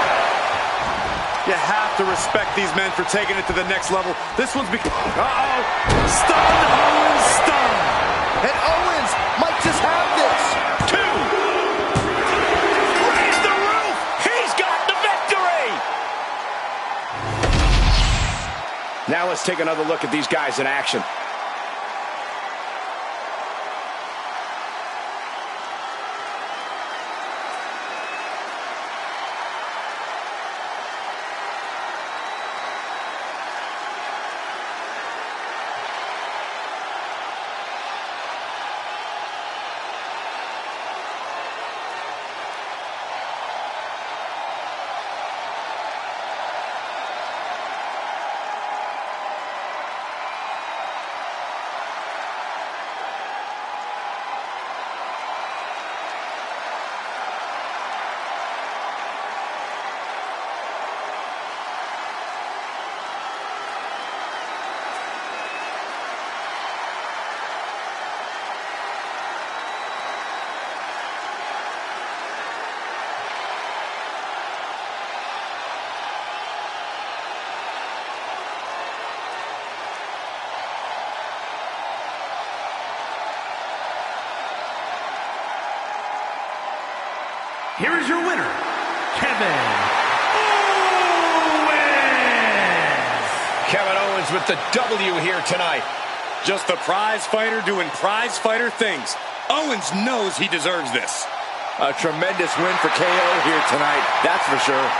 You have to respect these men for taking it to the next level. This one's uh-oh. Stunned, Owens stunned. And Owens might just have this. Two! Raise the roof! He's got the victory! Now let's take another look at these guys in action. Here is your winner, Kevin Owens. Kevin Owens with the W here tonight. Just the prize fighter doing prize fighter things. Owens knows he deserves this. A tremendous win for KO here tonight, that's for sure.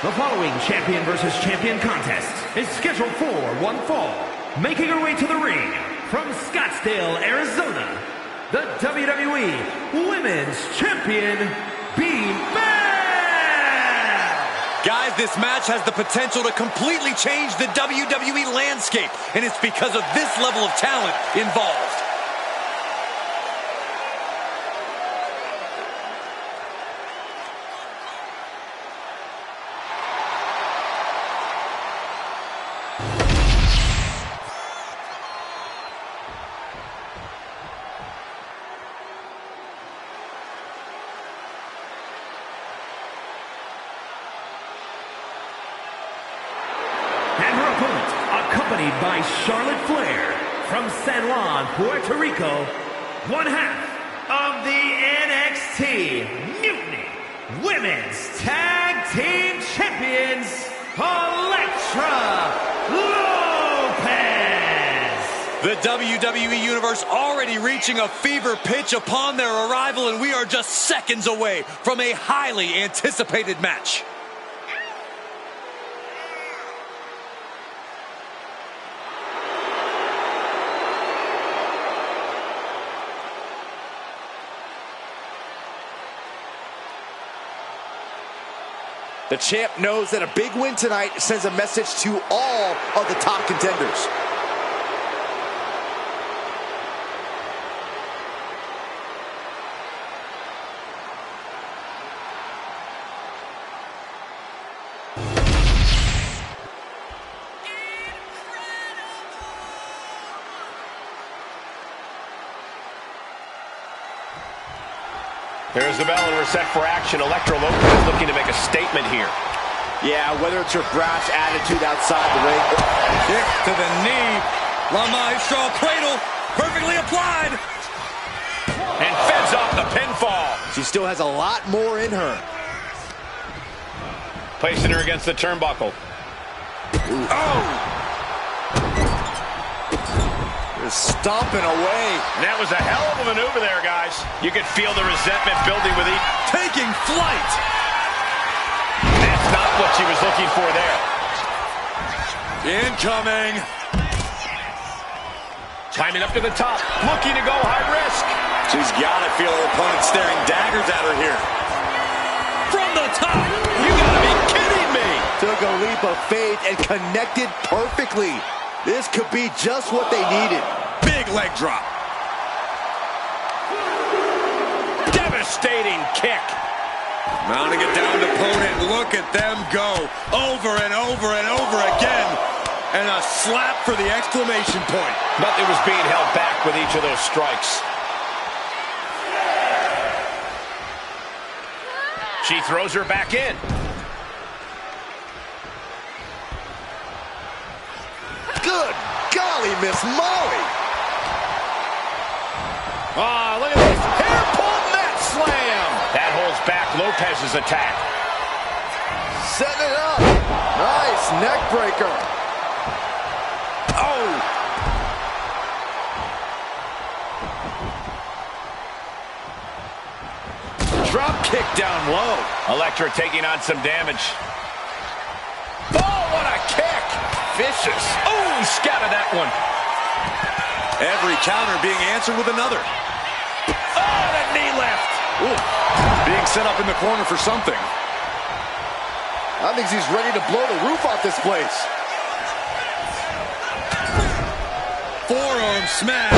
The following champion versus champion contest is scheduled for one fall. Making her way to the ring from Scottsdale, Arizona, the WWE Women's Champion, B-Bell! Guys, this match has the potential to completely change the WWE landscape, and it's because of this level of talent involved. And her opponent, accompanied by Charlotte Flair from San Juan, Puerto Rico, one half of the NXT Mutiny Women's Tag Team Champions, Elektra Lopez. The WWE Universe already reaching a fever pitch upon their arrival, and we are just seconds away from a highly anticipated match. The champ knows that a big win tonight sends a message to all of the top contenders. Here's the bell, and we're set for action. Elektra Lopez looking to make a statement here. Yeah, whether it's her brash attitude outside the ring. Kick to the knee. La Maestro cradle, perfectly applied. And fends off the pinfall. She still has a lot more in her. Placing her against the turnbuckle. Oh! Stomping away. And that was a hell of a maneuver there, guys. You could feel the resentment building with each. Taking flight. That's not what she was looking for there. Incoming. Climbing up to the top, looking to go high risk. She's got to feel her opponent staring daggers at her here. From the top. You gotta be kidding me. Took a leap of faith and connected perfectly. This could be just what they needed. Big leg drop. Devastating kick. Mounting a downed opponent. Look at them go. Over and over and over again. And a slap for the exclamation point. Nothing was being held back with each of those strikes. She throws her back in. Good golly, Miss Molly. Ah, look at this. Hair pull mat slam. That holds back Lopez's attack. Setting it up. Nice neck breaker. Oh! Drop kick down low. Elektra taking on some damage. Oh, what a kick. Vicious. Oh, scattered that one. Every counter being answered with another. Oh, that knee left. Ooh. Being set up in the corner for something. I think he's ready to blow the roof off this place. Forearm smash.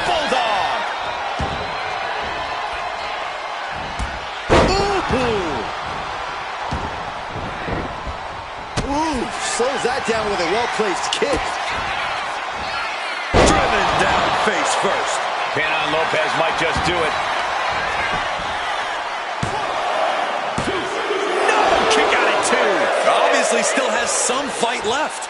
Bulldog. Ooh, slows that down with a well-placed kick. Driven down face first. Pin on Lopez might just do it. No! Kick out at two. Obviously still has some fight left.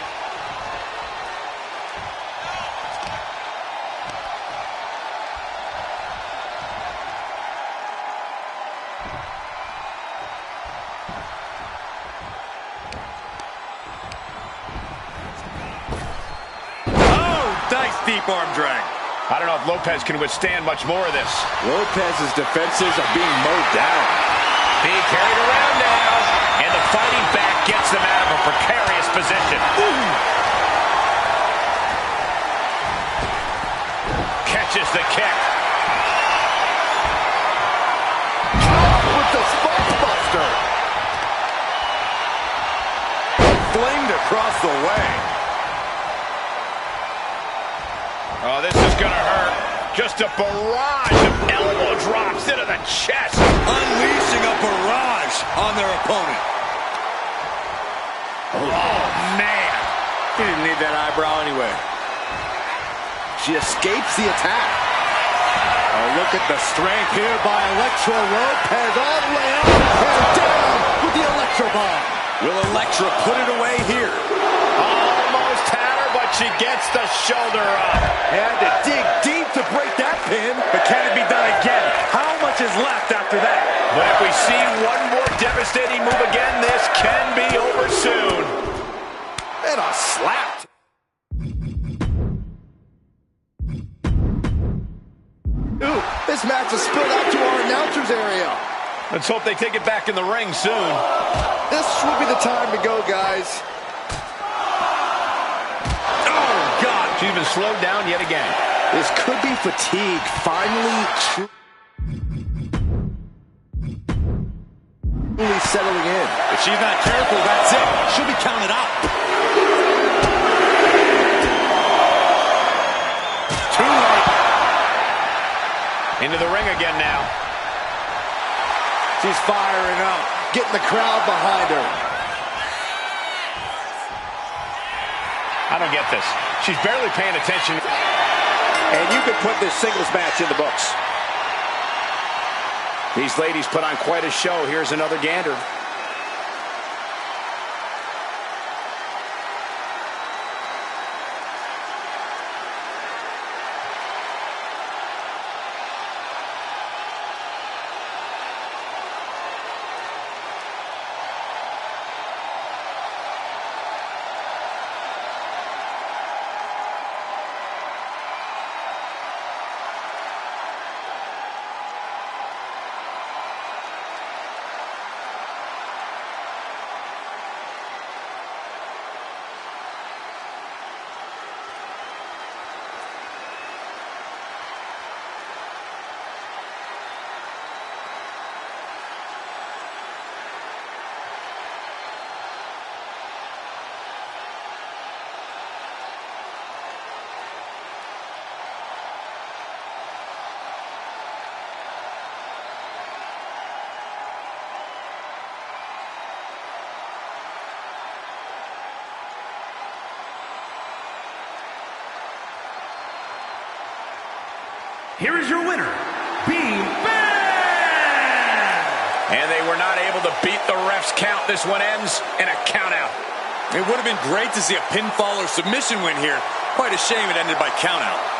Nice deep arm drag. I don't know if Lopez can withstand much more of this. Lopez's defenses are being mowed down. Being carried around now. And the fighting back gets them out of a precarious position. Ooh. Catches the kick. With the spike buster. Flinged across the way. Oh, this is going to hurt. Just a barrage of elbow drops into the chest. Unleashing a barrage on their opponent. Oh, man. He didn't need that eyebrow anyway. She escapes the attack. Oh, look at the strength here by Elektra Lopez. All the way up and down with the Elektra bomb. Will Elektra put it away here? Almost had her, but she gets the shoulder up. Had to dig deep to break that pin. But can it be done again? How much is left after that? But if we see one more devastating move again, this can be over soon. And a slap. Ooh, this match has spilled out to our announcers area. Let's hope they take it back in the ring soon. This would be the time to go, guys. Oh, God. She's been slowed down yet again. This could be fatigue finally truly settling in. If she's not careful, that's it. She'll be counted out. Too late. Into the ring again now. She's firing up, getting the crowd behind her. I don't get this. She's barely paying attention. And you could put this singles match in the books. These ladies put on quite a show. Here's another gander. Here is your winner, Beam Bang! And they were not able to beat the ref's count. This one ends in a count out. It would have been great to see a pinfall or submission win here. Quite a shame it ended by count out.